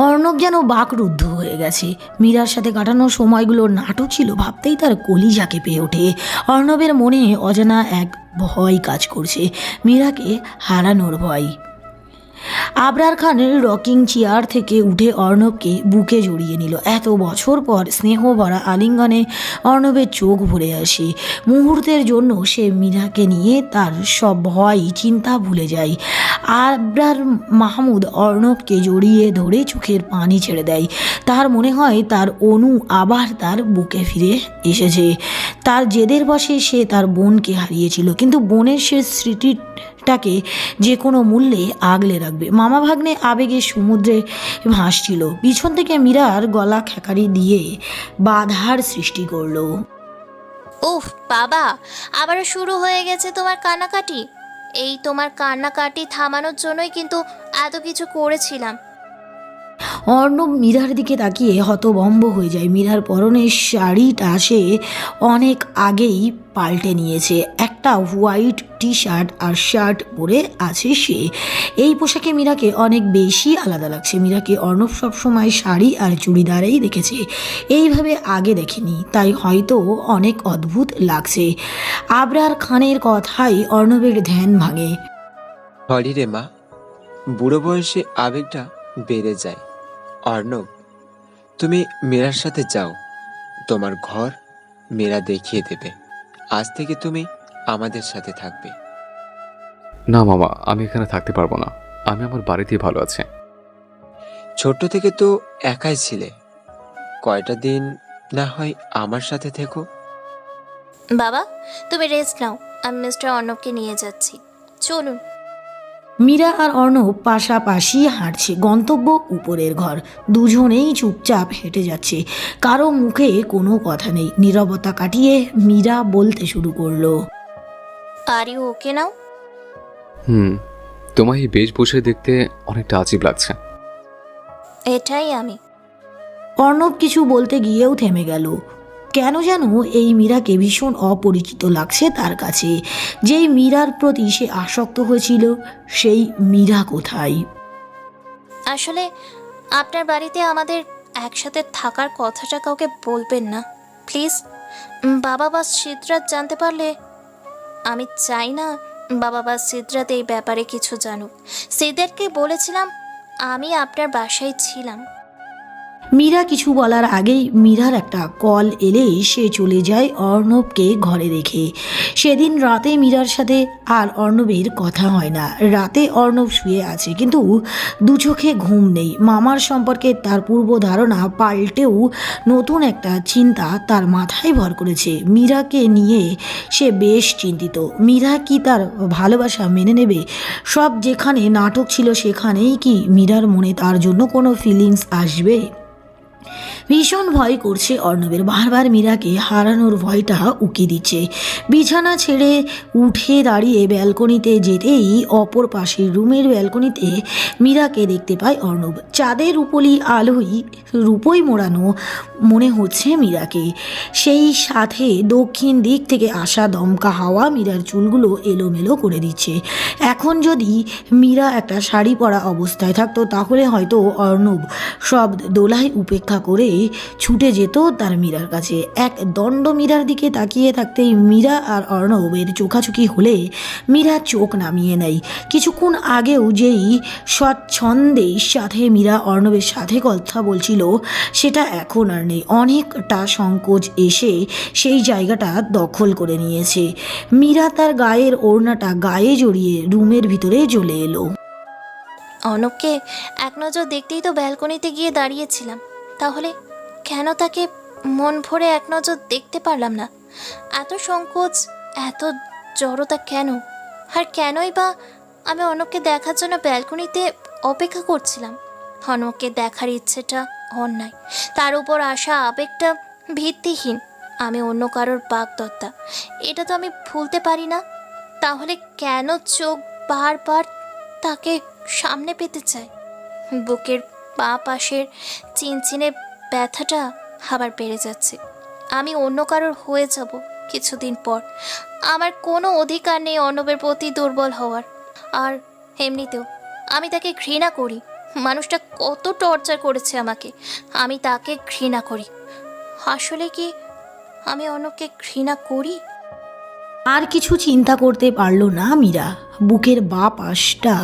অর্ণব যেন বাকরুদ্ধ হয়ে গেছে। মীরার সাথে কাটানো সময়গুলো নাটক ছিল ভাবতেই তার কলিজা কেঁপে ওঠে। অর্ণবের মনে অজানা এক ভয় কাজ করছে, মীরাকে হারানোর ভয়। আবরার খানের রকিং চেয়ার থেকে উঠে অর্ণবকে বুকে জড়িয়ে নিল। এত বছর পর স্নেহ ভরা আলিঙ্গনে অর্ণবের চোখ ভরে আসে। মুহূর্তের জন্য সে মীরাকে নিয়ে তার সব ভয় চিন্তা ভুলে যায়। আবরার মাহমুদ অর্ণবকে জড়িয়ে ধরে চোখের পানি ছেড়ে দেয়। তার মনে হয় তার অনু আবার তার বুকে ফিরে এসেছে। তার জেদের বশে সে তার বোনকে হারিয়েছিল, কিন্তু বোনের শেষ স্মৃতিটাকে যে কোনো মূল্যে আগলে রাখবে। মামা ভাগ্নে আবেগের সমুদ্রে ভাসছিল। পিছন থেকে মীরার গলা খেকারি দিয়ে বাধার সৃষ্টি করলো। উফ বাবা, আবারও শুরু হয়ে গেছে তোমার কান্নাকাটি। এই তোমার কান্নাকাটি থামানোর জন্যই কিন্তু এত কিছু করেছিলাম। অর্ণব মীরার দিকে তাকিয়ে হতভম্ব হয়ে যায়। মীরার পরনের শাড়িটা সে অনেক আগেই পাল্টে নিয়েছে। একটা হোয়াইট টি শার্ট আর শার্ট পরে আছে সে। এই পোশাকে মীরাকে অনেক বেশি আলাদা লাগছে। মীরাকে অর্ণব সবসময় শাড়ি আর চুড়িদারেই দেখেছে, এইভাবে আগে দেখেনি, তাই হয়তো অনেক অদ্ভুত লাগছে। আবরার খানের কথাই অর্ণবের ধ্যান ভাঙে। সরি রে মা, বুড়ো বয়সে আবেগটা বেড়ে যায়। অর্ণব, তুমি মীরার সাথে যাও, তোমার ঘর মীরা দেখিয়ে দেবে। আজ থেকে তুমি আমাদের সাথে থাকবে। না মামা, আমি এখানে থাকতে পারবো না। আমি আমার বাড়িতেই ভালো আছি। ছোট্ট থেকে তো একাই ছিলে, কয়টা দিন না হয় আমার সাথে থেকো। বাবা তুমি রেস্ট নাও, আমি মিস্টার অর্ণবকে নিয়ে যাচ্ছি, চলুন। মীরা আর অর্ণব পাশাপাশি হাঁটছে। গন্তব্য উপরের ঘর। দুজনেই চুপচাপ হেঁটে যাচ্ছে, কারো মুখে কোনো কথা নেই। নীরবতা কাটিয়ে মীরা বলতে শুরু করলো, আর ইউ ওকে নাও? তোমায় এই বেশভূষে দেখতে অনেকটা আজীব লাগছে। এটাই আমি। অর্ণব কিছু বলতে গিয়েও থেমে গেল। কেন যেন এই মীরাকে ভীষণ অপরিচিত লাগছে তার কাছে। যেই মীরার প্রতি সে আসক্ত হয়েছিল, সেই মীরা কোথায়? আসলে আপনার বাড়িতে আমাদের একসাথে থাকার কথাটা কাউকে বলবেন না প্লিজ। বাবা বা সিদ্ধার্থ জানতে পারলে, আমি চাই না বাবা বা সিদ্ধার্থ এই ব্যাপারে কিছু জানুক। সিদ্ধার্থকে বলেছিলাম আমি আপনার বাসায় ছিলাম। মীরা কিছু বলার আগেই মীরার একটা কল এলেই সে চলে যায় অর্ণবকে ঘরে রেখে। সেদিন রাতে মীরার সাথে আর অর্ণবের কথা হয় না। রাতে অর্ণব শুয়ে আছে, কিন্তু দু চোখে ঘুম নেই। মামার সম্পর্কে তার পূর্ব ধারণা পাল্টেও নতুন একটা চিন্তা তার মাথায় ভর করেছে। মীরাকে নিয়ে সে বেশ চিন্তিত। মীরা কি তার ভালোবাসা মেনে নেবে? সব যেখানে নাটক ছিল সেখানেই কি মীরার মনে তার জন্য কোনো ফিলিংস আসবে? ভীষণ ভয় করছে অর্ণবের, বারবার মীরাকে হারানোর ভয়টা উকি দিচ্ছে। বিছানা ছেড়ে উঠে দাঁড়িয়ে ব্যালকনিতে যেতেই অপর পাশের রুমের ব্যালকনিতে মীরাকে দেখতে পায় অর্ণব। চাঁদের রূপলি আলোয় রূপই মোড়ানো মনে হচ্ছে মীরাকে। সেই সাথে দক্ষিণ দিক থেকে আসা দমকা হাওয়া মীরার চুলগুলো এলোমেলো করে দিচ্ছে। এখন যদি মীরা একটা শাড়ি পরা অবস্থায় থাকতো তাহলে হয়তো অর্ণব সব দোলাই উপেক্ষা করে ছুটে যেত তার মীরার কাছে। এক দণ্ড মীরার দিকে তাকিয়ে থাকতেই মীরা আর অর্ণবের চোখাচোখি হলে মীরা চোখ নামিয়ে নেয়। কিছুক্ষণ আগেও যেই স্বচ্ছন্দের সাথে মীরা অর্ণবের সাথে কথা বলছিল সেটা এখন আর নেই। অনেকটা সংকোচ এসে সেই জায়গাটা দখল করে নিয়েছে। মীরা তার গায়ের ওড়নাটা গায়ে জড়িয়ে রুমের ভিতরে চলে এলো। অর্ণবকে এক নজর দেখতেই তো ব্যালকনিতে গিয়ে দাঁড়িয়েছিলাম, তাহলে কেন তাকে মন ভরে এক নজর দেখতে পারলাম না? এত সংকোচ, এত জড়তা কেন? আর কেনই বা আমি অর্ণবকে দেখার জন্য ব্যালকনিতে অপেক্ষা করছিলাম? অর্ণবকে দেখার ইচ্ছেটা অন্যায়, তার উপর আসা আবেগটা ভিত্তিহীন। আমি অন্য কারোর বাগদত্তা, এটা তো আমি ভুলতে পারি না। তাহলে কেন চোখ বারবার তাকে সামনে পেতে চাই? বুকের বাঁ পাশের চিনচিনে ব্যথাটা আবার বেড়ে যাচ্ছে। আমি অন্য কারোর হয়ে যাব কিছুদিন পর। আমার কোনো অধিকার নেই অর্ণবের প্রতি দুর্বল হওয়ার। আর এমনিতেও আমি তাকে ঘৃণা করি। মানুষটা কত টর্চার করেছে আমাকে, আমি তাকে ঘৃণা করি। আসলে কি আমি অর্ণবকে ঘৃণা করি? আর কিছু চিন্তা করতে পারল না মীরা। বুকের বাঁ পাশটা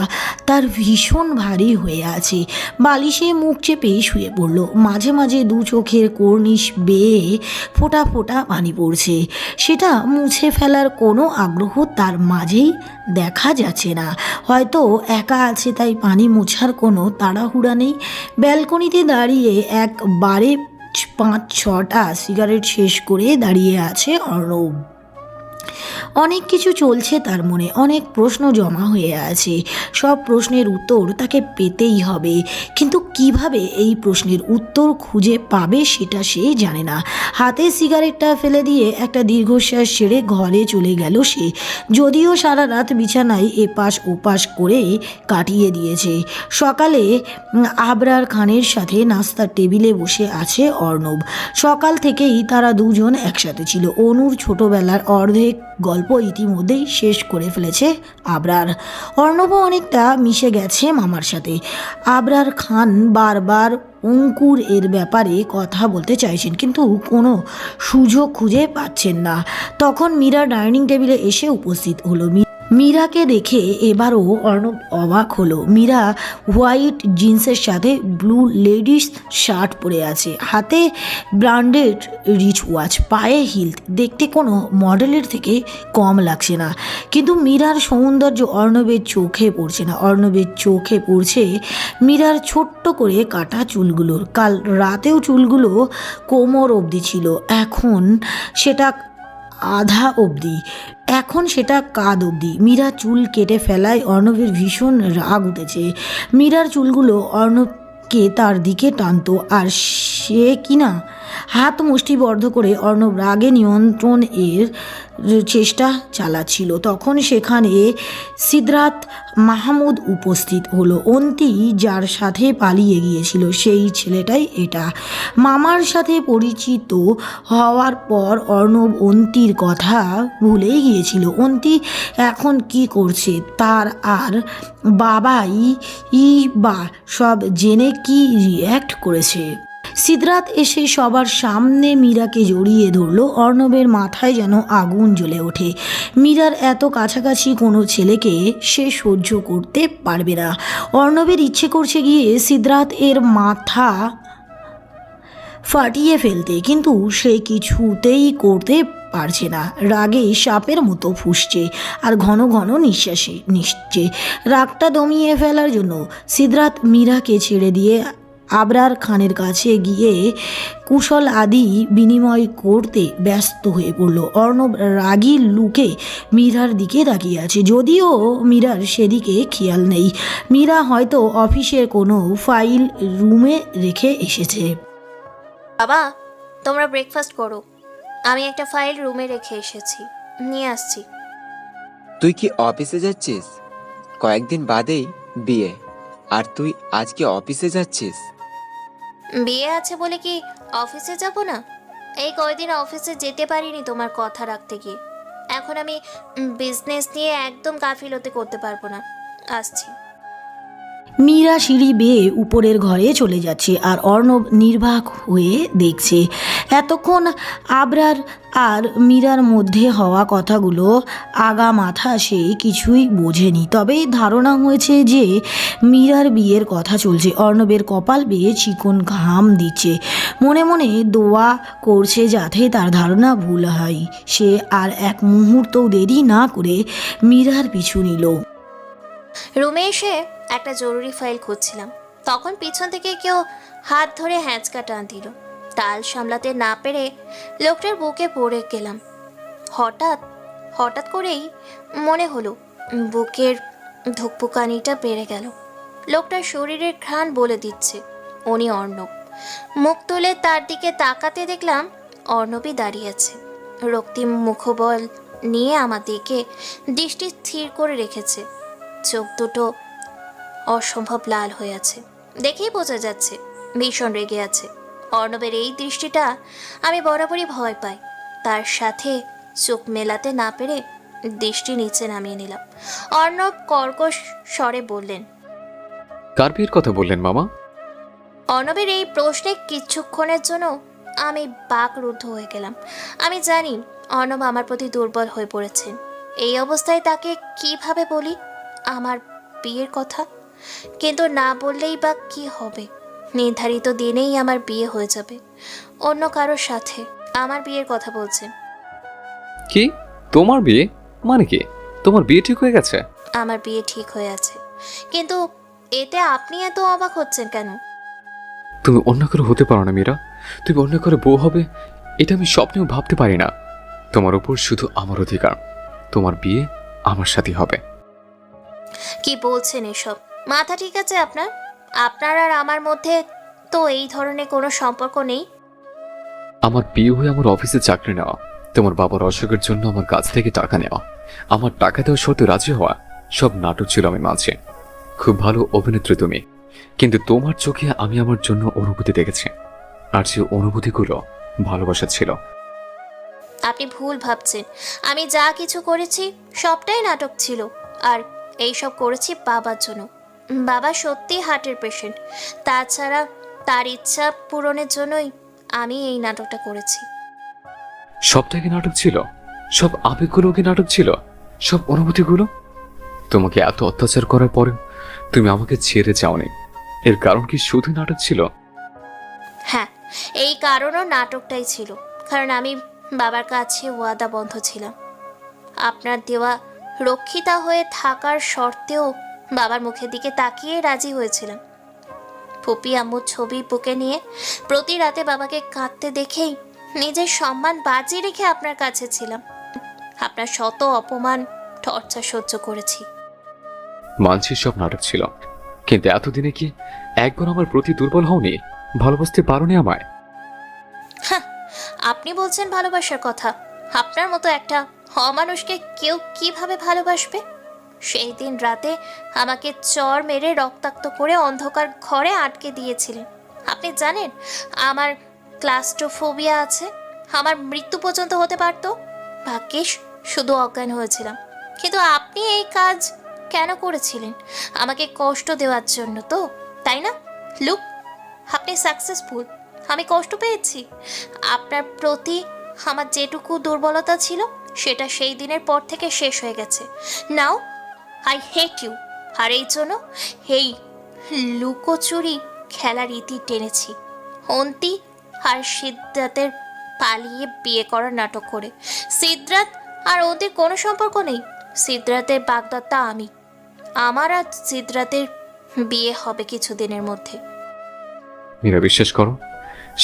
তার ভীষণ ভারী হয়ে আছে। বালিশে মুখ চেপে শুয়ে পড়ল। মাঝে মাঝে দু চোখের কর্নিশ বেয়ে ফোঁটা ফোঁটা পানি পড়ছে। সেটা মুছে ফেলার কোনো আগ্রহ তার মাঝেই দেখা যাচ্ছে না। হয়তো একা আছে তাই পানি মোছার কোনো তাড়াহুড়া নেই। ব্যালকনিতে দাঁড়িয়ে একবারে 5-6টা সিগারেট শেষ করে দাঁড়িয়ে আছে অর্ণব। অনেক কিছু চলছে তার মনে, অনেক প্রশ্ন জমা হয়ে আছে। সব প্রশ্নের উত্তর তাকে পেতেই হবে, কিন্তু কিভাবে এই প্রশ্নের উত্তর খুঁজে পাবে সেটা সে জানে না। হাতে সিগারেটটা ফেলে দিয়ে একটা দীর্ঘশ্বাস ছেড়ে ঘরে চলে গেল সে। যদিও সারা রাত বিছানায় এপাশ ওপাশ করে কাটিয়ে দিয়েছে। সকালে আবরার খানের সাথে নাস্তার টেবিলে বসে আছে অর্ণব। সকাল থেকেই তারা দুজন একসাথে ছিল। অনুর ছোটবেলার অর্ধেক গল্প ইতিমধ্যেই শেষ করে ফেলেছে আবরার। অর্ণবও অনেকটা মিশে গেছে মামার সাথে। আবরার খান বারবার অঙ্কুর এর ব্যাপারে কথা বলতে চাইছেন, কিন্তু কোনো সুযোগ খুঁজে পাচ্ছেন না। তখন মীরা ডাইনিং টেবিলে এসে উপস্থিত হলো। মীরাকে দেখে এবারও অর্ণব অবাক হলো। মীরা হোয়াইট জিন্সের সাথে ব্লু লেডিস শার্ট পরে আছে, হাতে ব্র্যান্ডেড রিচ ওয়াচ, পায়ে হিল। দেখতে কোনো মডেলের থেকে কম লাগছে না। কিন্তু মীরার সৌন্দর্য অর্ণবের চোখে পড়ছে না। অর্ণবের চোখে পড়ছে মীরার ছোট্ট করে কাটা চুলগুলোর। কাল রাতেও চুলগুলো কোমর অবধি ছিল, এখন সেটা আধা অবধি, এখন সেটা কাঁধ অবধি। মীরা চুল কেটে ফেলায় অর্ণবের ভীষণ রাগ উঠেছে। মীরার চুলগুলো অর্ণবকে তার দিকে টানতো, আর সে কিনা হাত মুষ্টিবদ্ধ করে অর্ণব রাগে নিয়ন্ত্রণ এর চেষ্টা চালাচ্ছিল। তখন সেখানে সিদ্ধার্থ মাহমুদ উপস্থিত হলো। অন্তি যার সাথে পালিয়ে গিয়েছিল সেই ছেলেটাই এটা। মামার সাথে পরিচিত হওয়ার পর অর্ণব অন্তির কথা ভুলেই গিয়েছিল। অন্তি এখন কি করছে তার আর বাবাই বা সব জেনে কি রিয়্যাক্ট করেছে। সিদ্ধার্থ এসে সবার সামনে মীরাকে জড়িয়ে ধরল। অর্ণবের মাথায় যেন আগুন জ্বলে ওঠে। মীরার এত কাছাকাছি কোনো ছেলেকে সে সহ্য করতে পারবে না। অর্ণবের ইচ্ছে করছে গিয়ে সিদ্ধার্থ এর মাথা ফাটিয়ে ফেলতে, কিন্তু সে কিছুতেই করতে পারছে না। রাগে সাপের মতো ফুঁসছে আর ঘন ঘন নিঃশ্বাসে নিচ্ছে। রাগটা দমিয়ে ফেলার জন্য সিদ্ধার্থ মীরাকে ছেড়ে দিয়ে আবরার খানের কাছে গিয়ে কুশল আদি বিনিময় করতে ব্যস্ত হয়ে পড়ল। অর্ণব রাগী লুকে মীরার দিকে তাকিয়ে আছে, যদিও মীরার সেদিকে খেয়াল নেই। মীরা হয়তো অফিসের কোনো ফাইল রুমে রেখে এসেছে। বাবা, তোমরা ব্রেকফাস্ট করো। আমি একটা ফাইল রুমে রেখে এসেছি, নিয়ে আসছি। তুই কি অফিসে যাচ্ছিস? কয়েকদিন বাদেই বিয়ে, আর তুই আজকে অফিসে যাচ্ছিস? বিয়ে আছে বলে কি অফিসে যাব না? এই কয়দিন অফিসে যেতে পারিনি তোমার কথা রাখতে গিয়ে। এখন আমি বিজনেস নিয়ে একদম গাফিলতি করতে পারবো না। আসছি। মীরা সিঁড়ি বেয়ে উপরের ঘরে চলে যাচ্ছে আর অর্ণব নির্বাক হয়ে দেখছে। এতক্ষণ আবরার আর মীরার মধ্যে হওয়া কথাগুলো আগা মাথা সে কিছুই বোঝেনি, তবে ধারণা হয়েছে যে মীরার বিয়ের কথা চলছে। অর্ণবের কপাল বেয়ে চিকন ঘাম দিচ্ছে, মনে মনে দোয়া করছে যাতে তার ধারণা ভুল হয়। সে আর এক মুহূর্তও দেরি না করে মীরার পিছু নিল। রুমে এসে একটা জরুরি ফাইল খুঁজছিলাম, তখন পিছন থেকে কেউ হাত ধরে হ্যাঁচকা টান দিল। তাল সামলাতে না পেরে লোকটার বুকে পড়ে গেলাম। হঠাৎ করেই মনে হলো বুকের ধুকপুকানিটা বেড়ে গেল। লোকটার শরীরের ঘ্রাণ বলে দিচ্ছে উনি অর্ণব। মুখ তুলে তার দিকে তাকাতে দেখলাম অর্ণবই দাঁড়িয়ে আছে। রক্তিম মুখবল নিয়ে আমার দিকে দৃষ্টি স্থির করে রেখেছে। চোখ দুটো অসম্ভব লাল হয়ে আছে, দেখেই বোঝা যাচ্ছে ভীষণ রেগে আছে। অর্ণবের এই দৃষ্টিটা আমি বরাবরই ভয় পাই। তার সাথে চোখ মেলাতে না পেরে দৃষ্টি নিচে নামিয়ে নিলাম। অর্ণব কর্কশ স্বরে বললেন, কার বিয়ের কথা বললেন মামা? অর্ণবের এই প্রশ্নে কিছুক্ষণের জন্য আমি বাকরুদ্ধ হয়ে গেলাম। আমি জানি অর্ণব আমার প্রতি দুর্বল হয়ে পড়েছেন। এই অবস্থায় তাকে কিভাবে বলি আমার বিয়ের কথা? কিন্তু না বললেই বা কি হবে? নির্ধারিত দিনেই আমার বিয়ে হয়ে যাবে অন্য কারোর সাথে। আমার বিয়ের কথা বলছেন। কি তোমার বিয়ে? মানে কি তোমার বিয়ে ঠিক হয়ে গেছে? আমার বিয়ে ঠিক হয়ে আছে, কিন্তু এতে আপনি এত অবাক হচ্ছেন কেন? তুমি অন্য করে হতে পারো না মীরা। তুমি অন্য করে বউ হবে এটা আমি স্বপ্নেও ভাবতে পারি না। তোমার উপর শুধু আমার অধিকার। তোমার বিয়ে আমার সাথে হবে। কি বলছেন এসব? মাথা ঠিক আছে আপনার? আপনার আর আমার মধ্যে তো এই ধরনের কোনো সম্পর্ক নেই। আমার বিয়ে হয়ে আমার অফিসে চাকরি নেওয়া, তোমার বাবার অসুখের জন্য আমার কাছ থেকে টাকা নেওয়া, আমার টাকা দেওয়া সত্ত্বে রাজি হওয়া, সব নাটক ছিল আমি মাঝে। খুব ভালো অভিনেত্রী তুমি, কিন্তু তোমার চোখে আমি আমার জন্য অনুভূতি দেখেছি, আর যে অনুভূতিগুলো ভালোবাসা ছিল। আপনি ভুল ভাবছেন। আমি যা কিছু করেছি সবটাই নাটক ছিল, আর এইসব করেছি বাবার জন্য। বাবা সত্যি হার্টের পেশেন্ট। তাছাড়া তার ইচ্ছা পূরণের জন্যই আমি এই নাটকটা করেছি। সবটাই কি নাটক ছিল? সব আবেগগুলো কি নাটক ছিল? সব অনুভূতিগুলো? তোমাকে এত অত্যাচার করার পরেও তুমি আমাকে ছেড়ে যাওনি, এর কারণ কি শুধু নাটক ছিল? হ্যাঁ, এই কারণও নাটকটাই ছিল। কারণ আমি বাবার কাছে ওয়াদাবদ্ধ ছিলাম। আপনার দেওয়া রক্ষিতা হয়ে থাকার শর্তেও বাবার মুখের দিকে তাকিয়ে রাজি হয়েছিলাম। ফুপি আম্মুর ছবি বুকে নিয়ে প্রতি রাতে বাবাকে কাঁদতে দেখেই নিজের সম্মান বাজিয়ে রেখে আপনার কাছে ছিলাম। আপনার শত অপমান টর্চার সহ্য করেছি। মানছি সব নাটক ছিল, কিন্তু এতদিনে কি একবার আমার প্রতি দুর্বল হওনি? ভালোবাসতে পারোনি আমায়? হ্যাঁ, আপনি বলছেন ভালোবাসার কথা। আপনার মতো একটা অমানুষকে কেউ কিভাবে ভালোবাসবে? সেই দিন রাতে আমাকে চর মেরে রক্তাক্ত করে অন্ধকার ঘরে আটকে দিয়েছিলেন। আপনি জানেন আমার ক্লাস্ট্রোফোবিয়া আছে, আমার মৃত্যু পর্যন্ত হতে পারত। ভাগ্যিস শুধু অজ্ঞান হয়েছিলাম। কিন্তু আপনি এই কাজ কেন করেছিলেন? আমাকে কষ্ট দেওয়ার জন্য তো, তাই না? লুক, আপনি সাকসেসফুল। আমি কষ্ট পেয়েছি। আপনার প্রতি আমার যেটুকু দুর্বলতা ছিল সেটা সেই দিনের পর থেকে শেষ হয়ে গেছে। Now I hate you. আর এই জন্য এই লুকোচুরি খেলার ইতি টেনেছি অন্তি আর সিদ্ধাতের পালিয়ে বিয়ে করার নাটক করে। সিদ্ধাত আর অন্তির কোনো সম্পর্ক নেই। সিদ্ধাতের বাগদত্তা আমি। আমার আর সিদ্ধাতের বিয়ে হবে কিছুদিনের মধ্যে। মীরা, বিশ্বাস করো,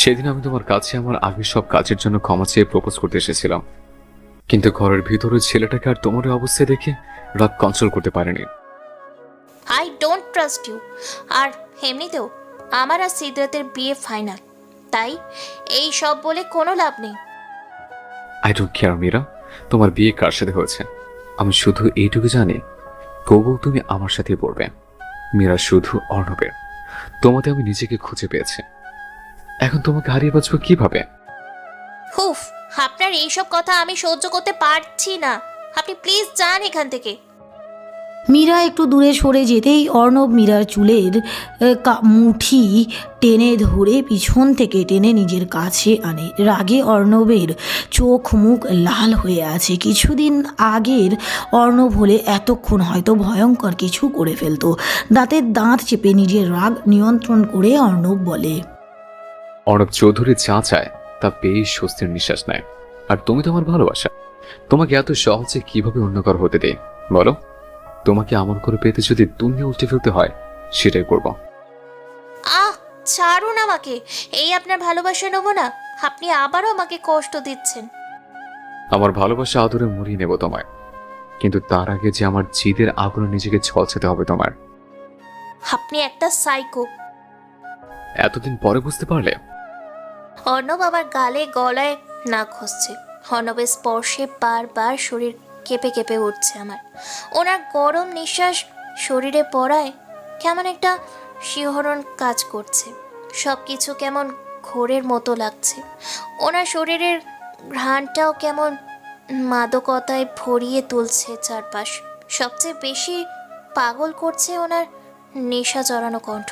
সেদিন আমি তোমার কাছে আমার আগের সব কাজের জন্য ক্ষমা চেয়ে প্রপোজ করতে এসেছিলাম, কিন্তু ঘরের ভিতরে ছেলেটাকে আর তোমার অবস্থায় দেখে রাগ কন্ট্রোল করতে পারেনি। I don't trust you. আর এমনিতেও আমার আর সিদ্ধাতের বিয়ে ফাইনাল। তাই এই সব বলে কোনো লাভ নেই। আই ডোন্ট কেয়ার মীরা, তোমার বিয়ে কার সাথে হয়েছে। আমি শুধু এইটুকু জানি, তবুও তুমি আমার সাথে পড়বে। মীরা শুধু অর্ণবের। তোমাতে আমি নিজেকে খুঁজে পেয়েছি। এখন তোমাকে হারিয়ে বাঁচবো কিভাবে? হুফ, আপনার এইসব কথা আমি সহ্য করতে পারছি না। আপনি প্লিজ যান এখান থেকে। মীরা একটু দূরে সরে যেতেই অর্ণব মীরার চুলের মুঠি টেনে ধরে পিছন থেকে টেনে নিজের কাছে আনে। রাগে অর্ণবের চোখ মুখ লাল হয়ে আছে। কিছুদিন আগের অর্ণব হলে এতক্ষণ হয়তো ভয়ঙ্কর কিছু করে ফেলতো। দাঁতের দাঁত চেপে নিজের রাগ নিয়ন্ত্রণ করে অর্ণব বলে, অর্ণব চৌধুরী যা চায় তা পেয়ে স্বস্তির নিঃশ্বাস নেয়। আর তুমি তো আমার ভালোবাসা। তোমাকে এত সহজে কিভাবে অন্যকর হতে দেই বলো? তোমাকে আমন করে পেতে যদি দুনিয়া উল্টে ফেলতে হয়, সেটাই করব। আহ, ছাড়ুন আমাকে। এই আপনার ভালোবাসা নেবো না। আপনি আবারও আমাকে কষ্ট দিচ্ছেন। আমার ভালোবাসা আদরে মরিয়ে নেব তোমায়, কিন্তু তার আগে যে আমার জিদের আগুনে নিজেকে ঝলসাতে হবে তোমার। আপনি একটা সাইকো। এতদিন পরে বুঝতে পারলে? অর্ণব আমার গালে গলায় না ঘষছে। অর্ণবের স্পর্শে বারবার শরীর কেঁপে কেঁপে উঠছে আমার। ওনার গরম নিঃশ্বাস শরীরে পড়ায় কেমন একটা শিহরণ কাজ করছে। সব কিছু কেমন ঘোরের মতো লাগছে। ওনার শরীরের ঘ্রাণটাও কেমন মাদকতায় ভরিয়ে তুলছে চারপাশ। সবচেয়ে বেশি পাগল করছে ওনার নেশা জড়ানো কণ্ঠ।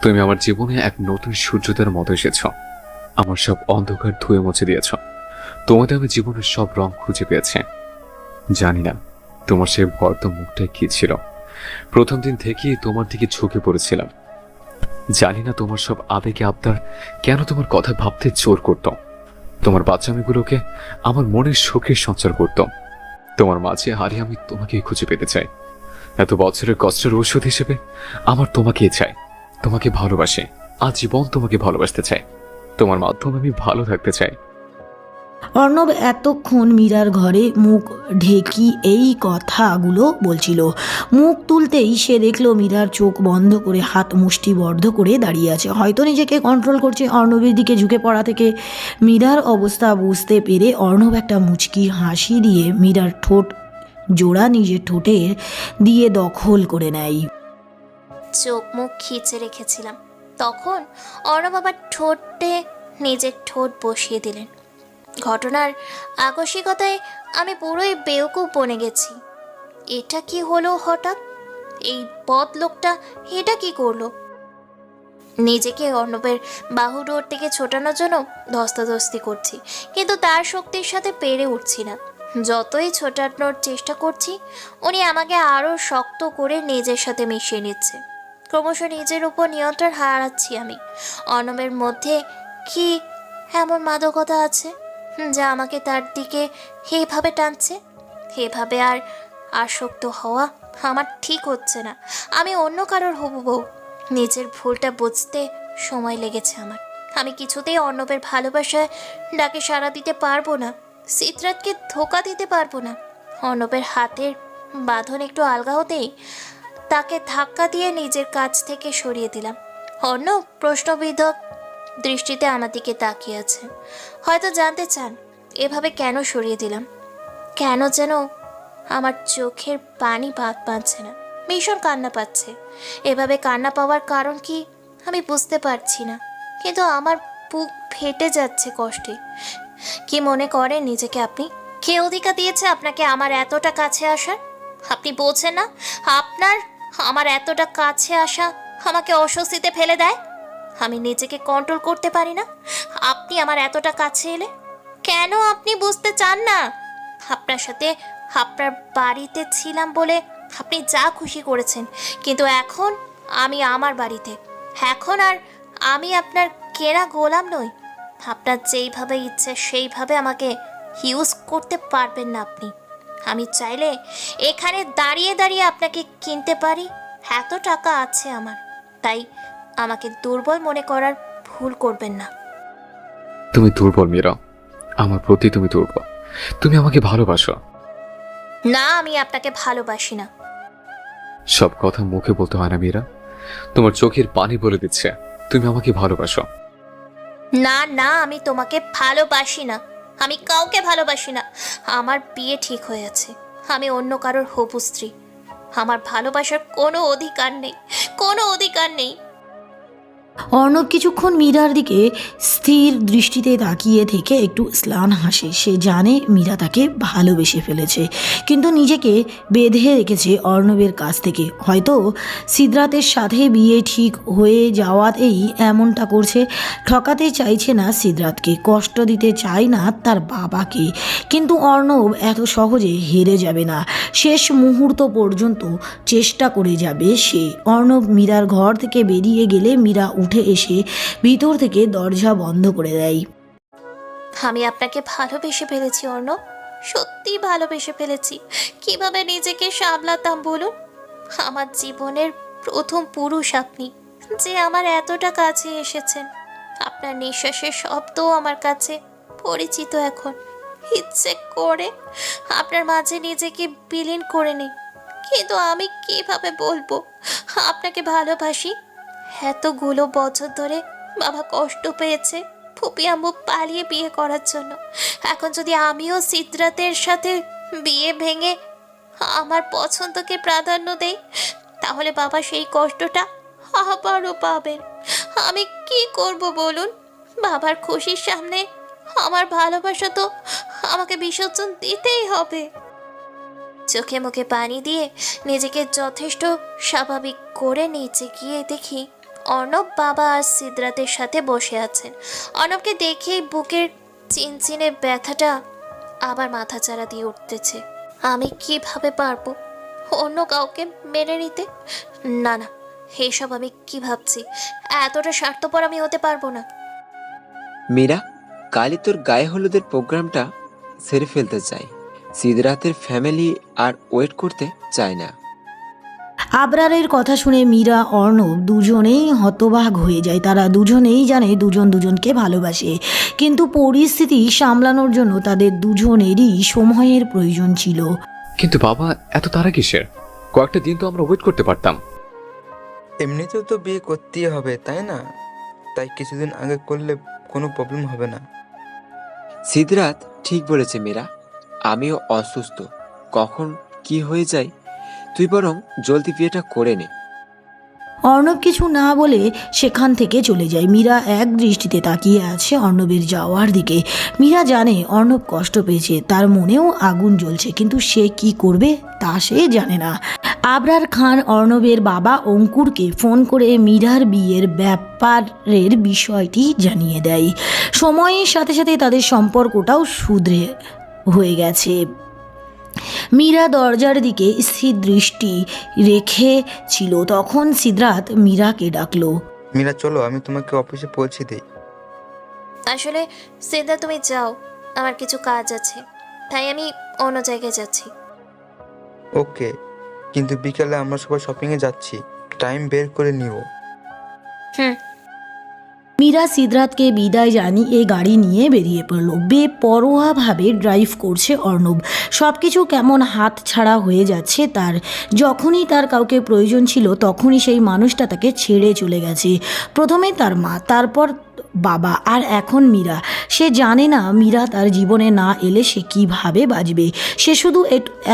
তুমি আমার জীবনে এক নতুন সূর্যোদয়ের মতো এসেছ। আমার সব অন্ধকার ধুয়ে মুছে দিয়েছ। তোমাদের আমি জীবনের সব রং খুঁজে পেয়েছি। জানি না তোমার সেই ভয়ত মুখটাই কি ছিল। প্রথম দিন থেকেই তোমার দিকে ঝুঁকে পড়েছিলাম। জানি না তোমার সব আবেগে আবদার কেন তোমার কথা ভাবতে জোর করত। তোমার বাচ্চামেগুলোকে আমার মনের শোকের সঞ্চার করত। তোমার মাঝে হারিয়ে আমি তোমাকেই খুঁজে পেতে চাই। এত বছরের কষ্টের ঔষধ হিসেবে আমার তোমাকেই চাই। তোমাকে ভালোবাসে, আজীবন তোমাকে ভালোবাসতে চাই। তোমার মাধ্যমে আমি ভালো থাকতে চাই। অর্ণব এতক্ষণ মীরার ঘরে মুখ ঢেকি এই কথাগুলো বলছিল। মুখ তুলতেই সে দেখলো মীরার চোখ বন্ধ করে হাত মুষ্টিবদ্ধ করে দাঁড়িয়ে আছে। হয়তো নিজেকে কন্ট্রোল করছে। অর্ণবের দিকে ঝুঁকে পড়া থেকে মীরার অবস্থা বুঝতে পেরে অর্ণব একটা মুচকি হাসি দিয়ে মীরার ঠোঁট জোড়া নিজের ঠোঁটের দিয়ে দখল করে নেয়। চোখ মুখ খিচে রেখেছিলাম, তখন অর্ণব আবার ঠোঁটে নিজের ঠোঁট বসিয়ে দিলেন। ঘটনার আকস্মিকতায় আমি পুরোই বেউকুফ বনে গেছি। এটা কি হলো হঠাৎ? এই বদ লোকটা এটা কি করলো? নিজেকে অর্ণবের বাহুডোর থেকে ছোটানোর জন্য ধস্তাধস্তি করছি, কিন্তু তার শক্তির সাথে পেরে উঠছি না। যতই ছোটানোর চেষ্টা করছি, উনি আমাকে আরও শক্ত করে নিজের সাথে মিশিয়ে নিচ্ছে। ক্রমশ নিজের উপর নিয়ন্ত্রণ হারাচ্ছি আমি। অর্ণবের মধ্যে কি এমন মাদকতা আছে যা আমাকে তার দিকে এইভাবে টানছে? এভাবে আর আসক্ত হওয়া আমার ঠিক হচ্ছে না। আমি অন্য কারোর হবু বউ। নিজের ভুলটা বুঝতে সময় লেগেছে আমার। আমি কিছুতেই অর্ণবের ভালোবাসায় ডাকে সাড়া দিতে পারবো না। সিদ্ধার্থকে ধোকা দিতে পারবো না। অর্ণবের হাতের বাঁধন একটু আলগা হতেই তাকে ধাক্কা দিয়ে নিজের কাছ থেকে সরিয়ে দিলাম। অর্ণব প্রশ্নবিদ্ধ দৃষ্টিতে আমার দিকে তাকিয়ে আছে। হয়তো জানতে চান এভাবে কেন সরিয়ে দিলাম। কেন যেন আমার চোখের পানি বাদ পাচ্ছে না, ভীষণ কান্না পাচ্ছে। এভাবে কান্না পাওয়ার কারণ কি আমি বুঝতে পারছি না, কিন্তু আমার বুক ফেটে যাচ্ছে কষ্টে। কি মনে করেন নিজেকে আপনি? কে অধিকার দিয়েছে আপনাকে আমার এতটা কাছে আসার? আপনি বোঝেন না আপনার আমার এতটা কাছে আসা আমাকে অস্বস্তিতে ফেলে দেয়। আমি নিজেকে কন্ট্রোল করতে পারি না। আপনি আমার এতটা কাছে এলে কেন আপনি বুঝতে চান না? আপনার সাথে আপনার বাড়িতে ছিলাম বলে আপনি যা খুশি করেছেন, কিন্তু এখন আমি আমার বাড়িতে। এখন আর আমি আপনার কেনা গোলাম নই। আপনার যেইভাবে ইচ্ছে সেইভাবে আমাকে ইউজ করতে পারবেন না আপনি। আমি চাইলে এখানে দাঁড়িয়ে দাঁড়িয়ে আপনাকে কিনতে পারি, এত টাকা আছে আমার। তাই আমাকে দুর্বল মনে করার ভুল করবেন না। তুমি দুর্বল মীরা, আমার প্রতি তুমি দুর্বল। তুমি আমাকে ভালোবাসো না, আমি আপনাকে ভালোবাসি না। সব কথা মুখে বলতে হয় না মীরা। তোমার চোখের পানি বলে দিচ্ছে তুমি আমাকে ভালোবাসো। না না, আমি তোমাকে ভালোবাসি না, আমি কাউকে ভালোবাসি না। আমার বিয়ে ঠিক হয়ে আছে, আমি অন্য কারোর হবু স্ত্রী। আমার ভালোবাসার কোনো অধিকার নেই, কোনো অধিকার নেই। অর্ণব কিছুক্ষণ মীরার দিকে স্থির দৃষ্টিতে তাকিয়ে থেকে একটু স্লান হাসে। সে জানে মীরা তাকে ভালোবেসে ফেলেছে, কিন্তু নিজেকে বেঁধে রেখেছে অর্ণবের কাছ থেকে। হয়তো সিদ্ধার্থের সাথে বিয়ে ঠিক হয়ে যাওয়াতেই এমনটা করছে। ঠকাতে চাইছে না সিদ্ধার্থকে, কষ্ট দিতে চায় না তার বাবাকে, কিন্তু অর্ণব এত সহজে হেরে যাবে না। শেষ মুহূর্ত পর্যন্ত চেষ্টা করে যাবে সে। অর্ণব মীরার ঘর থেকে বেরিয়ে গেলে মীরা উঠে এসে ভিতর থেকে দরজা বন্ধ করে দেয়। আমি আপনাকে ভালোবেসে ফেলেছি অর্ণব, সত্যি ভালোবেসে ফেলেছি। কিভাবে নিজেকে সামলাতাম বলুন? আমার জীবনের প্রথম পুরুষ আপনি, যে আমার এতটা কাছে এসেছেন। আপনার নিঃশ্বাসের শব্দ আমার কাছে পরিচিত এখন। ইচ্ছে করে আপনার মাঝে নিজেকে বিলীন করে নিই, কিন্তু আমি কিভাবে বলবো আপনাকে ভালোবাসি? এতগুলো বছর ধরে বাবা কষ্ট পেয়েছে ফুপি আম্মু পালিয়ে বিয়ে করার জন্য। এখন যদি আমিও সিদ্ধার্থের সাথে বিয়ে ভেঙে আমার পছন্দকে প্রাধান্য দেই, তাহলে বাবা সেই কষ্টটা আবারও পাবেন। আমি কি করব বলুন? বাবার খুশির সামনে আমার ভালোবাসা তো আমাকে বিসর্জন দিতেই হবে। চোখে মুখে পানি দিয়ে নিজেকে যথেষ্ট স্বাভাবিক করে নিচে গিয়ে দেখি অর্ণব বাবা আর সিদ্ধার্থের সাথে বসে আছেন। অর্ণবকে দেখেই বুকের চিনচিনে ব্যথাটা আবার মাথাচাড়া দিয়ে উঠতেছে। আমি কিভাবে পারবো অন্য কাউকে মেনে নিতে? না না, এসব আমি কি ভাবছি? এতটা স্বার্থপর আমি হতে পারবো না। মীরা, কালই তোর গায়ে হলুদের প্রোগ্রামটা সেরে ফেলতে চাই। সিদ্ধার্থের ফ্যামিলি আর ওয়েট করতে চায় না। আবরারের কথা শুনে মীরা অর্ণব দুজনেই হতবাক হয়ে যায়। তারা দুজনেই জানে দুজন দুজনকে ভালোবাসে, কিন্তু পরিস্থিতি সামলানোর জন্য তাদের দুজনেরই সময়ের প্রয়োজন ছিল। কিন্তু বাবা, এত তাড়া কিসের? কয়েকটা দিন তো আমরা ওয়েট করতে পারতাম। এমনিতেও তো বিয়ে করতেই হবে, তাই না? তাই কিছুদিন আগে করলে কোনো প্রবলেম হবে না। সিদ্ধার্থ ঠিক বলেছে মীরা, আমিও অসুস্থ, কখন কি হয়ে যায়। তুই বরং জলদি বিয়েটা করে নে। অর্ণব কিছু না বলে সেখান থেকে চলে যায়। মীরা এক দৃষ্টিতে তাকিয়ে আছে অর্ণবের যাওয়ার দিকে। মীরা জানে অর্ণব কষ্ট পেয়েছে, তার মনেও আগুন জ্বলছে, কিন্তু সে কি করবে তা সে জানে না। আবরার খান অর্ণবের বাবা অঙ্কুরকে ফোন করে মীরার বিয়ের ব্যাপারের বিষয়টি জানিয়ে দেয়। সময়ের সাথে সাথে তাদের সম্পর্কটাও শুধরে হয়ে গেছে। মীরা দরজার দিকে স্থির দৃষ্টি রেখেছিল, তখন সিদ্ধার্থ মীরাকে ডাকলো। মীরা চলো, আমি তোমাকে অফিসে পৌঁছে দিই। আসলে সিদ্ধার্থ, তুমি যাও, আমার কিছু কাজ আছে, তাই আমি অন্য জায়গায় যাচ্ছি। ওকে, কিন্তু বিকালে আমরা সবাই শপিংয়ে যাচ্ছি, টাইম বের করে নিও। হুম। মীরা সিদ্ধার্থকে বিদায় জানিয়ে গাড়ি নিয়ে বেরিয়ে পড়ল। বেপরোয়াভাবে ড্রাইভ করছে অর্ণব। সব কিছু কেমন হাত ছাড়া হয়ে যাচ্ছে তার। যখনই তার কাউকে প্রয়োজন ছিল তখনই সেই মানুষটা তাকে ছেড়ে চলে গেছে। প্রথমে তার মা, তারপর বাবা, আর এখন মীরা। সে জানে না মীরা তার জীবনে না এলে সে কিভাবে বাঁচবে। সে শুধু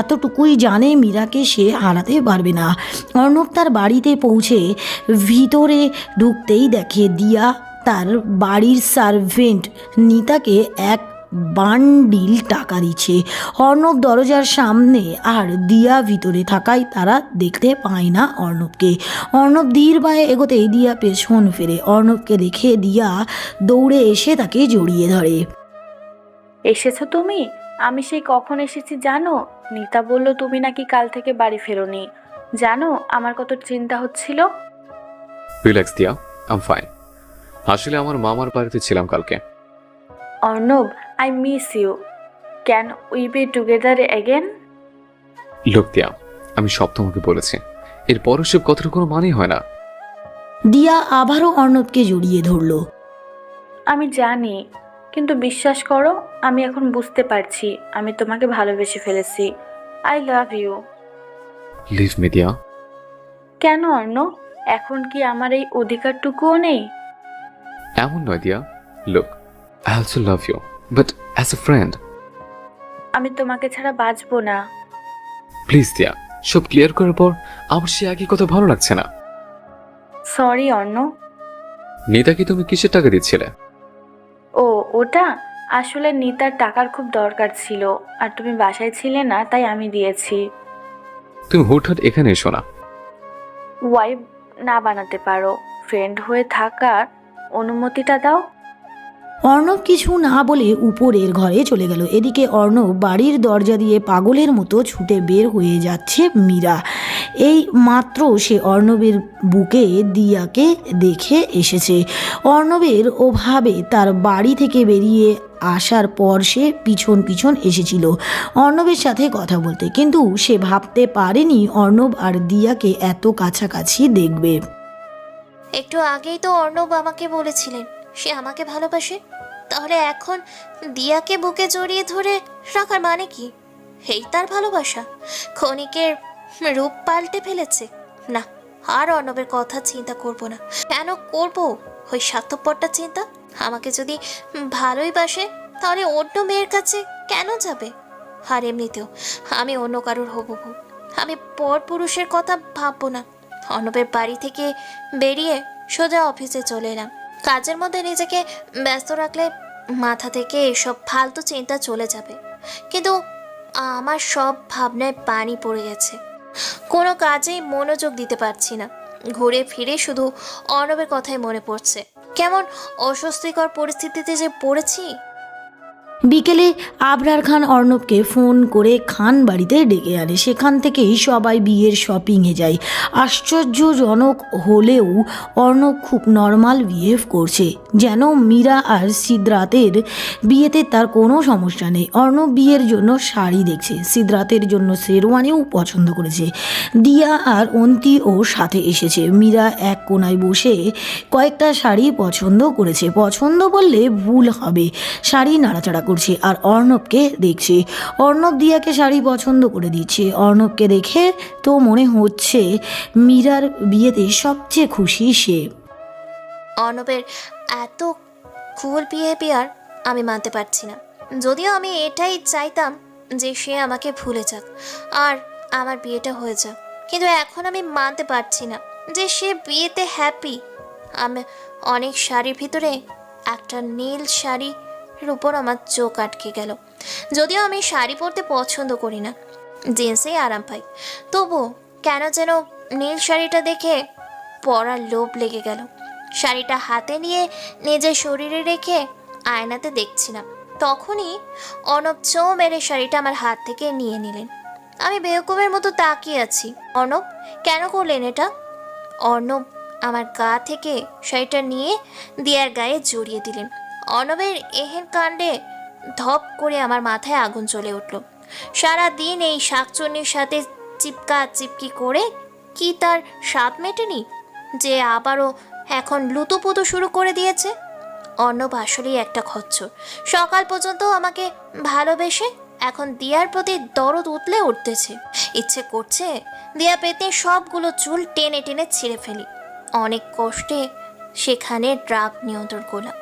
এতটুকুই জানে, মীরাকে সে হারাতে পারবে না। অর্ণব তার বাড়িতে পৌঁছে ভিতরে ঢুকতেই দেখে দিয়া তার বাড়ির সার্ভেন্ট নিতাকে এক বান্ডিল টাকা দিচ্ছে। অর্ণব দরজার সামনে, আর দিয়া ভিতরে থাকায় তারা দেখতে পায় না অর্ণবকে। অর্ণব ধীর পায়ে এগোতেই দিয়া পেছন ফেরে। অর্ণবকে দেখে দিয়া দৌড়ে এসে তাকে জড়িয়ে ধরে। এসেছো তুমি? আমি সেই কখন এসেছি জানো? নিতা বলল তুমি নাকি কাল থেকে বাড়ি ফেরোনি। জানো আমার কত চিন্তা হচ্ছিল। রিল্যাক্স দিয়া, আই এম ফাইন। আসলে আমার মামার বাড়িতে ছিলাম কালকে। Arnab, I miss you. Can we be together again? লোক দিয়া, আমি সব তোমাকে বলেছি, এর পরশব কথার কোনো মানে হয় না। দিয়া আবারও অর্ণবকে জড়িয়ে ধরল। আমি জানি, কিন্তু বিশ্বাস করো, আমি এখন বুঝতে পারছি আমি তোমাকে ভালোবেসে ফেলেছি। I love you. Leave me Diya. কেন অর্ণব? এখন কি আমার এই অধিকারটুকুও নেই? এমন নয় Diya, look, I also love you, but as a friend. আমি তোমাকে ছাড়া বাঁচবো না। প্লিজ দিয়া, সব ক্লিয়ার করার পর আমার সে আগে কথা ভালো লাগছে না। সরি অর্ণ। নিতাকে তুমি কিসের টাকা দিচ্ছিলে? ও ওটা আসলে নিতার টাকার খুব দরকার ছিল, আর তুমি বাসায় ছিলে না, তাই আমি দিয়েছি। তুমি হুটহাট এখানে এসো না। ওয়াইফ না বানাতে পারো, ফ্রেন্ড হয়ে থাকার অনুমতিটা দাও। অর্ণব কিছু না বলে উপরের ঘরে চলে গেল। এদিকে অর্ণব বাড়ির দরজা দিয়ে পাগলের মতো ছুটে বের হয়ে যাচ্ছে মীরা। এই মাত্র সে অর্ণবের বুকে দিয়াকে দেখে এসেছে। অর্ণবের ওভাবে তার বাড়ি থেকে বেরিয়ে আসার পর সে পিছন পিছন এসেছিল অর্ণবের সাথে কথা বলতে, কিন্তু সে ভাবতে পারেনি অর্ণব আর দিয়াকে এত কাছাকাছি দেখবে। একটু আগেই তো অর্ণব আমাকে বলেছিলেন সে আমাকে ভালোবাসে, তাহলে এখন দিয়াকে বুকে জড়িয়ে ধরে রাখার মানে কি? এই তার ভালোবাসা? ক্ষণিকের রূপ পাল্টে ফেলেছে? না, আর অর্ণবের কথা চিন্তা করব না। কেন করব ওই স্বার্থপরটা চিন্তা? আমাকে যদি ভালোই বাসে তাহলে অন্য মেয়ের কাছে কেন যাবে? আর এমনিতেও আমি অন্য কারোর হবো। আমি পর পুরুষের কথা ভাববো না। অর্ণবের বাড়ি থেকে বেরিয়ে সোজা অফিসে চলে এলাম। কাজের মধ্যে নিজেকে ব্যস্ত রাখলে মাথা থেকে এসব ফালতু চিন্তা চলে যাবে, কিন্তু আমার সব ভাবনায় পানি পড়ে গেছে। কোনো কাজেই মনোযোগ দিতে পারছি না। ঘুরে ফিরে শুধু অর্ণবের কথাই মনে পড়ছে। কেমন অস্বস্তিকর পরিস্থিতিতে যে পড়েছি। বিকেলে আবরার খান অর্ণবকে ফোন করে খান বাড়িতে ডেকে আনে। সেখান থেকেই সবাই বিয়ের শপিংয়ে যায়। আশ্চর্যজনক হলেও অর্ণব খুব নর্মাল বিহেভ করছে, যেন মীরা আর সিদ্ধার্থের বিয়েতে তার কোনো সমস্যা নেই। অর্ণব বিয়ের জন্য শাড়ি দেখছে, সিদ্ধার্থের জন্য শেরওয়ানিও পছন্দ করেছে। দিয়া আর অন্তিও সাথে এসেছে। মীরা এক কোনায় বসে কয়েকটা শাড়ি পছন্দ করেছে। পছন্দ বললে ভুল হবে, শাড়ি নাড়াচাড়া করছে আর অর্ণবকে দেখছে। অর্ণব দিয়াকে শাড়ি পছন্দ করে দিচ্ছে। অর্ণবকে দেখে তো মনে হচ্ছে মীরার বিয়েতে সবচেয়ে খুশি সে। অর্ণবের এত কুল বিহেভিয়ার আমি মানতে পারছি না। যদিও আমি এটাই চাইতাম যে সে আমাকে ভুলে যাক আর আমার বিয়েটা হয়ে যাক, কিন্তু এখন আমি মানতে পারছি না যে সে বিয়েতে হ্যাপি। আমি অনেক শাড়ির ভিতরে একটা নীল শাড়ির উপর আমার চোখ আটকে গেল। যদিও আমি শাড়ি পরতে পছন্দ করি না, জিন্সেই আরাম পাই, তবুও কেন যেন নীল শাড়িটা দেখে পরার লোভ লেগে গেল। শাড়িটা হাতে নিয়ে নিজের শরীরে রেখে আয়নাতে দেখছিলাম, তখনই অর্ণব চো মেরে শাড়িটা আমার হাত থেকে নিয়ে নিলেন। আমি বেকুবের মতো তাকিয়ে আছি। অর্ণব, কেন করলেন এটা? অর্ণব আমার গা থেকে শাড়িটা নিয়ে দিয়ার গায়ে জড়িয়ে দিলেন। অর্ণবের এহেন কাণ্ডে ধপ করে আমার মাথায় আগুন জ্বলে উঠল। সারাদিন এই শাকচুন্নির সাথে চিপকা চিপকি করে কি তার স্বাদ মেটেনি যে আবারও এখন লুতুপুতু শুরু করে দিয়েছে? অর্ণব আসলেই একটা খচ্চর। সকাল পর্যন্ত আমাকে ভালোবেসে এখন দিয়ার প্রতি দরদ উতলে উঠতেছে। ইচ্ছে করছে দিয়া পেতে সবগুলো চুল টেনে টেনে ছিঁড়ে ফেলি। অনেক কষ্টে সেখানে ড্রাগ নিয়ন্ত্রণ করলাম।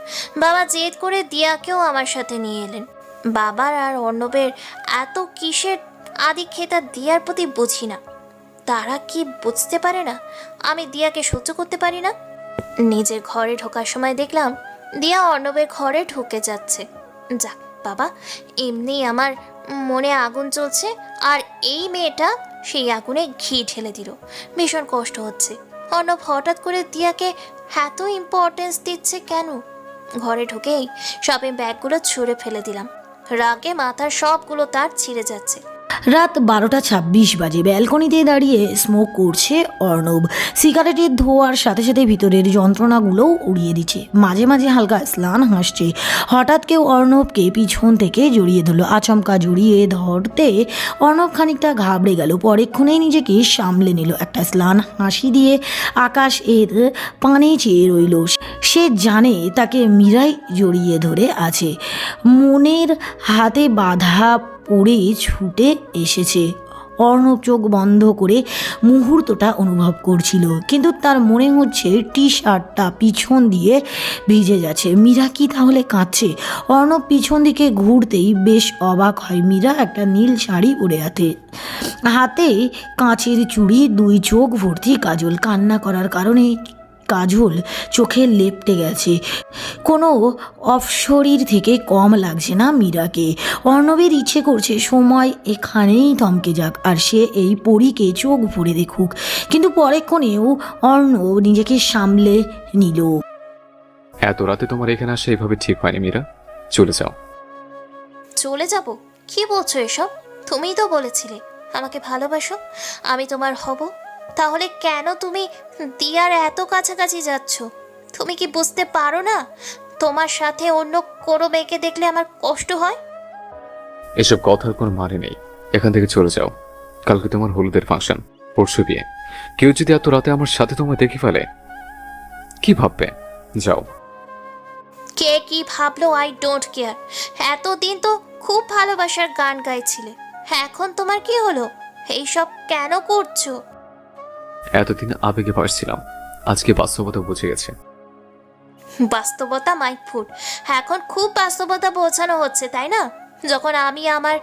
বাবা জেদ করে দিয়াকেও আমার সাথে নিয়ে এলেন। বাবার আর অর্ণবের এত কিসের আদিক্ষেতা দিয়ার প্রতি বুঝি না। তারা কি বুঝতে পারে না আমি দিয়াকে সহ্য করতে পারি না? নিজের ঘরে ঢোকার সময় দেখলাম দিয়া অর্ণবের ঘরে ঢুকে যাচ্ছে। যাক বাবা, এমনি আমার মনে আগুন চলছে আর এই মেয়েটা সেই আগুনে ঘি ঢেলে দিল। ভীষণ কষ্ট হচ্ছে। অর্ণব হঠাৎ করে দিয়াকে এত ইম্পর্টেন্স দিচ্ছে কেন? ঘরে ঢুকেই শপিং ব্যাগগুলো ছুঁড়ে ফেলে দিলাম। রাগে মাথার সবগুলো তার ছিঁড়ে যাচ্ছে। রাত 12:26 বাজে। ব্যালকনিতে দাঁড়িয়ে স্মোক করছে অর্ণব। সিগারেটের ধোয়ার সাথে সাথে ভিতরের যন্ত্রণাগুলোও উড়িয়ে দিচ্ছে। মাঝে মাঝে হালকা স্নান হাসছে। হঠাৎ কেউ অর্ণবকে পিছন থেকে জড়িয়ে ধরলো। আচমকা জড়িয়ে ধরতে অর্ণব খানিকটা ঘাবড়ে গেল, পরেক্ষণেই নিজেকে সামলে নিল। একটা স্নান হাসি দিয়ে আকাশ এর পানে চেয়ে রইল। সে জানে তাকে মীরাই জড়িয়ে ধরে আছে। মনের হাতে বাধা পড়ে ছুটে এসেছে অর্ণব চোখ বন্ধ করে মুহূর্তটা অনুভব করছিল, কিন্তু তার মনে হচ্ছে টি শার্টটা পিছন দিয়ে ভিজে যাচ্ছে। মীরা কি তাহলে কাঁদছে? অর্ণব পিছন দিকে ঘুরতেই বেশ অবাক হয়। মীরা একটা নীল শাড়ি পরে হাতে কাঁচের চুড়ি, দুই চোখ ভর্তি কাজল। কান্না করার কারণে কাজল চোখে লেপটে গেছে। কোনো অপশরীর থেকে কম লাগছে না মীরাকে। অর্ণবের ইচ্ছে করছে সময় এখানেই থমকে যাক আর সে এই পরীকে চোখ ভরে দেখুক, কিন্তু পরেক্ষণেও অর্ণব নিজেকে সামলে নিল। এত রাতে তোমার এখানে আসা এইভাবে ঠিক হয়নি মীরা, চলে যাও। চলে যাব? কি বলছো এসব? তুমিই তো বলেছিলে আমাকে ভালোবাসো, আমি তোমার হব। তাহলে কেন তুমি দিয়ার এত কাছাকাছি যাচ্ছ? তুমি কি বুঝতে পারো না তোমার সাথে অন্য কোনো মেয়েকে দেখলে আমার কষ্ট হয়? এসব কথার কোনো মানে নেই, এখান থেকে চলে যাও। কালকে তোমার হলুদের ফাংশন, পরশু বিয়ে। কেউ যদি এত রাতে আমার সাথে তোমায় দেখে ফেলে কি ভাববে? যাও। কে কি ভাবলো আই ডোন্ট কেয়ার। এতদিন তো খুব ভালোবাসার গান গাইছিলে, এখন তোমার কি হলো? এইসব কেন করছো? এতদিন আবেগে ভাসছিলাম, আজকে বাস্তবতা বুঝে গেছে। বাস্তবতা মাই ফুড। এখন খুব বাস্তবতা বোঝানো হচ্ছে, তাই না? যখন আমি আমার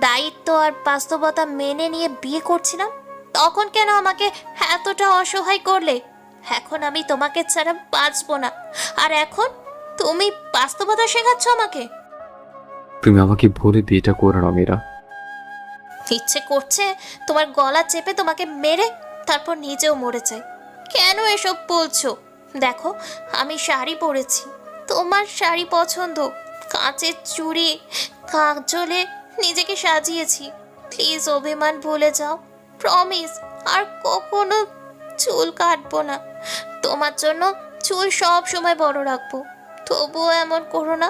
দায়িত্ব আর বাস্তবতা মেনে নিয়ে বিয়ে করছিলাম, তখন কেন আমাকে এতটা অসহায় করলে? এখন আমি তোমাকে ছাড়া বাঁচবো না, আর এখন তুমি বাস্তবতা শেখাচ্ছ আমাকে? তুমি আমাকে ভুলে বিয়েটা করে নাও মীরা। ইচ্ছে করছে তোমার গলা চেপে তোমাকে মেরে তারপর নিজেও মরে যাই। কেন এসব বলছো? দেখো, আমি শাড়ি পরেছি, তোমার শাড়ি পছন্দ, কাঁচের চুড়ি কাজলে নিজেকে সাজিয়েছি। প্লিজ অভিমান ভুলে যাও, প্রমিস। আর কখনো চুল কাটবো না, তোমার জন্য চুল সব সময় বড় রাখবো। তবুও এমন করো না,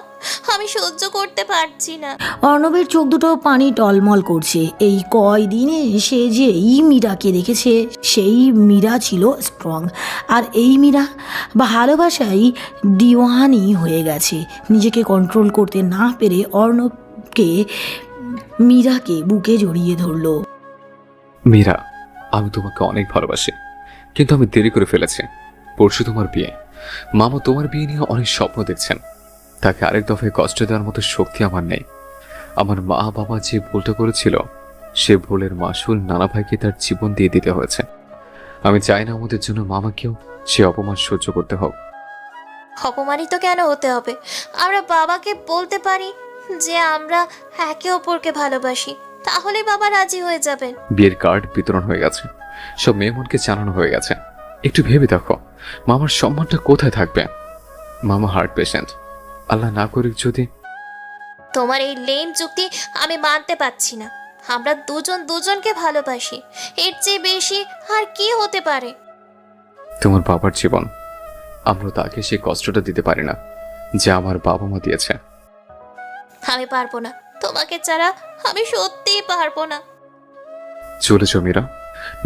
আমি সহ্য করতে পারছি না। অর্ণবের চোখ দুটো পানি টলমল করছে। এই কয়দিনে সে যেই মীরাকে দেখেছে সেই মীরা ছিল স্ট্রং, আর এই মীরা ভালোবাসায় দিওয়ানি হয়ে গেছে। নিজেকে কন্ট্রোল করতে না পেরে অর্ণবকে মীরাকে বুকে জড়িয়ে ধরলো। মীরা, আমি তোমাকে অনেক ভালোবাসি, কিন্তু আমি দেরি করে ফেলেছি। পরশু তোমার বিয়ে, মামা তোমার বিয়ে নিয়ে অনেক স্বপ্ন দেখছেন। তাকে আরেক দফায় কষ্ট দেওয়ার মতো শক্তি আমার নেই। আমার মা বাবা যে ভুলটা করেছিল, সে ভুলের মাসুল নানা ভাইকে তার জীবন দিয়ে দিতে হয়েছে। আমি চাই না আমাদের জন্য মামাকেও সে অপমান সহ্য করতে হোক। অপমানিত কেন হতে হবে? আমরা বাবাকে বলতে পারি যে আমরা একে অপরকে ভালোবাসি, তাহলে বাবা রাজি হয়ে যাবেন। বিয়ের কার্ড বিতরণ হয়ে গেছে, সব মেহমানকে জানানো হয়ে গেছে। একটু ভেবে দেখো, মামার সম্মানটা কোথায় থাকবে? মামা হার্ট পেশেন্ট, আল্লাহ না করুক যদি। তোমার এই লেম যুক্তি আমি মানতে পারছি না। আমরা দুজন দুজনকে ভালোবাসি, এর চেয়ে বেশি আর কি হতে পারে? তোমার বাবার জীবন, আমরা তাকে সেই কষ্টটা দিতে পারি না যা আমার বাবা মা দিয়েছে। আমি পারবো না, তোমাকে ছাড়া আমি সত্যিই পারবো না। চলে যাও মীরা,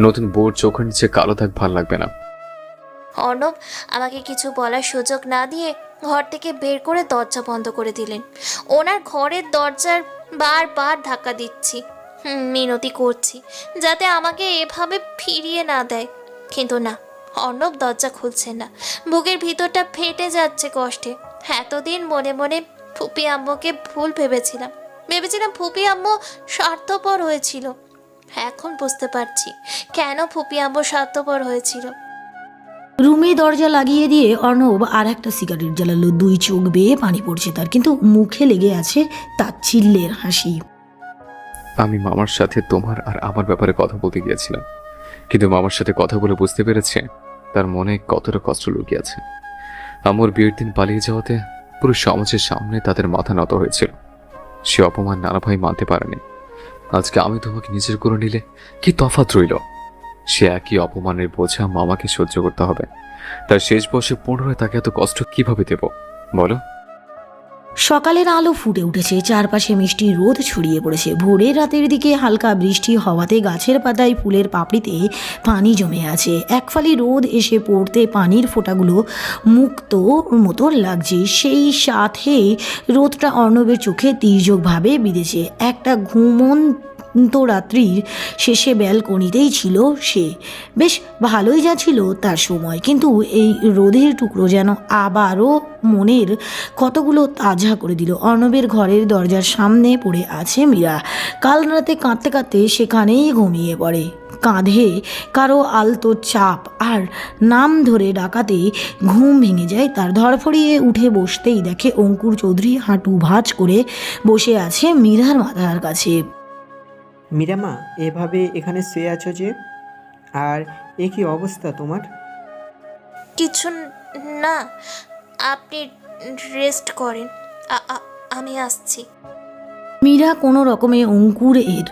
নতুন বোর চোখের নিচে কালো দাগ ভাল লাগবে না। অর্ণব আমাকে কিছু বলার সুযোগ না দিয়ে ঘর থেকে বের করে দরজা বন্ধ করে দিলেন। ওনার ঘরের দরজার বারবার ধাক্কা দিচ্ছি, মিনতি করছি যাতে আমাকে এভাবে ফিরিয়ে না দেয়, কিন্তু না, অর্ণব দরজা খুলছে না। বুকের ভিতরটা ফেটে যাচ্ছে কষ্টে। এতদিন মনে মনে ফুপি আম্মুকে ভুল ভেবেছিলাম ফুপি আম্মু স্বার্থপর হয়েছিল। এখন বুঝতে পারছি কেন ফুপি আম্মু স্বার্থপর হয়েছিল। রুমে দরজা লাগিয়ে দিয়ে অর্ণব আর একটা সিগারেট জ্বালালো। দুই চোখ বেয়ে পানি পড়ছে তার, কিন্তু মুখে লেগে আছে তাচ্ছিল্যের হাসি। আমি মামার সাথে তোমার আর আমার ব্যাপারে কথা বলতে গিয়েছিলাম, কিন্তু মামার সাথে কথা বলে বুঝতে পেরেছে তার মনে কতটা কষ্ট লুকিয়ে আছে। আমার বিয়ের দিন পালিয়ে যাওয়াতে পুরো সমাজের সামনে তাদের মাথা নত হয়েছিল। সে অপমান নানা ভাই মানতে পারেনি। আজকে আমি তোমাকে নিজের করে নিলে কি তফাৎ রইল? সে একই অপমানের বোঝা মামাকে সহ্য করতে হবে। তার শেষ বয়সে পুনরায় তাকে এত কষ্ট কিভাবে দেব বলো? সকালের আলো ফুটে উঠেছে, চারপাশে মিষ্টি রোদ ছড়িয়ে পড়েছে। ভোরের রাতের দিকে হালকা বৃষ্টি হওয়াতে গাছের পাতায় ফুলের পাপড়িতে পানি জমে আছে। এক ফালি রোদ এসে পড়তে পানির ফোঁটাগুলো মুক্ত মতো লাগছে। সেই সাথে রোদটা অর্ণবের চোখে তীর্যকভাবে বিঁধেছে। একটা তো রাত্রির শেষে ব্যালকনিতেই ছিল সে। বেশ ভালোই যাচ্ছিল তার সময়, কিন্তু এই রোদের টুকরো যেন আবারও মনের কতগুলো তাজা করে দিল। অর্ণবের ঘরের দরজার সামনে পড়ে আছে মীরা। কাল রাতে কাঁদতে কাঁদতে সেখানেই ঘুমিয়ে পড়ে। কাঁধে কারো আলতো চাপ আর নাম ধরে ডাকাতে ঘুম ভেঙে যায় তার। ধরফড়িয়ে উঠে বসতেই দেখে অঙ্কুর চৌধুরী হাঁটু ভাঁজ করে বসে আছে মীরার মাথার কাছে। মীরামা, এভাবে এখানে শুয়ে আছো যে? আর এ কি অবস্থা তোমার? কিছু না, আপনি রেস্ট করেন, আমি আসছি। মীরা কোনো রকমে অঙ্কুরের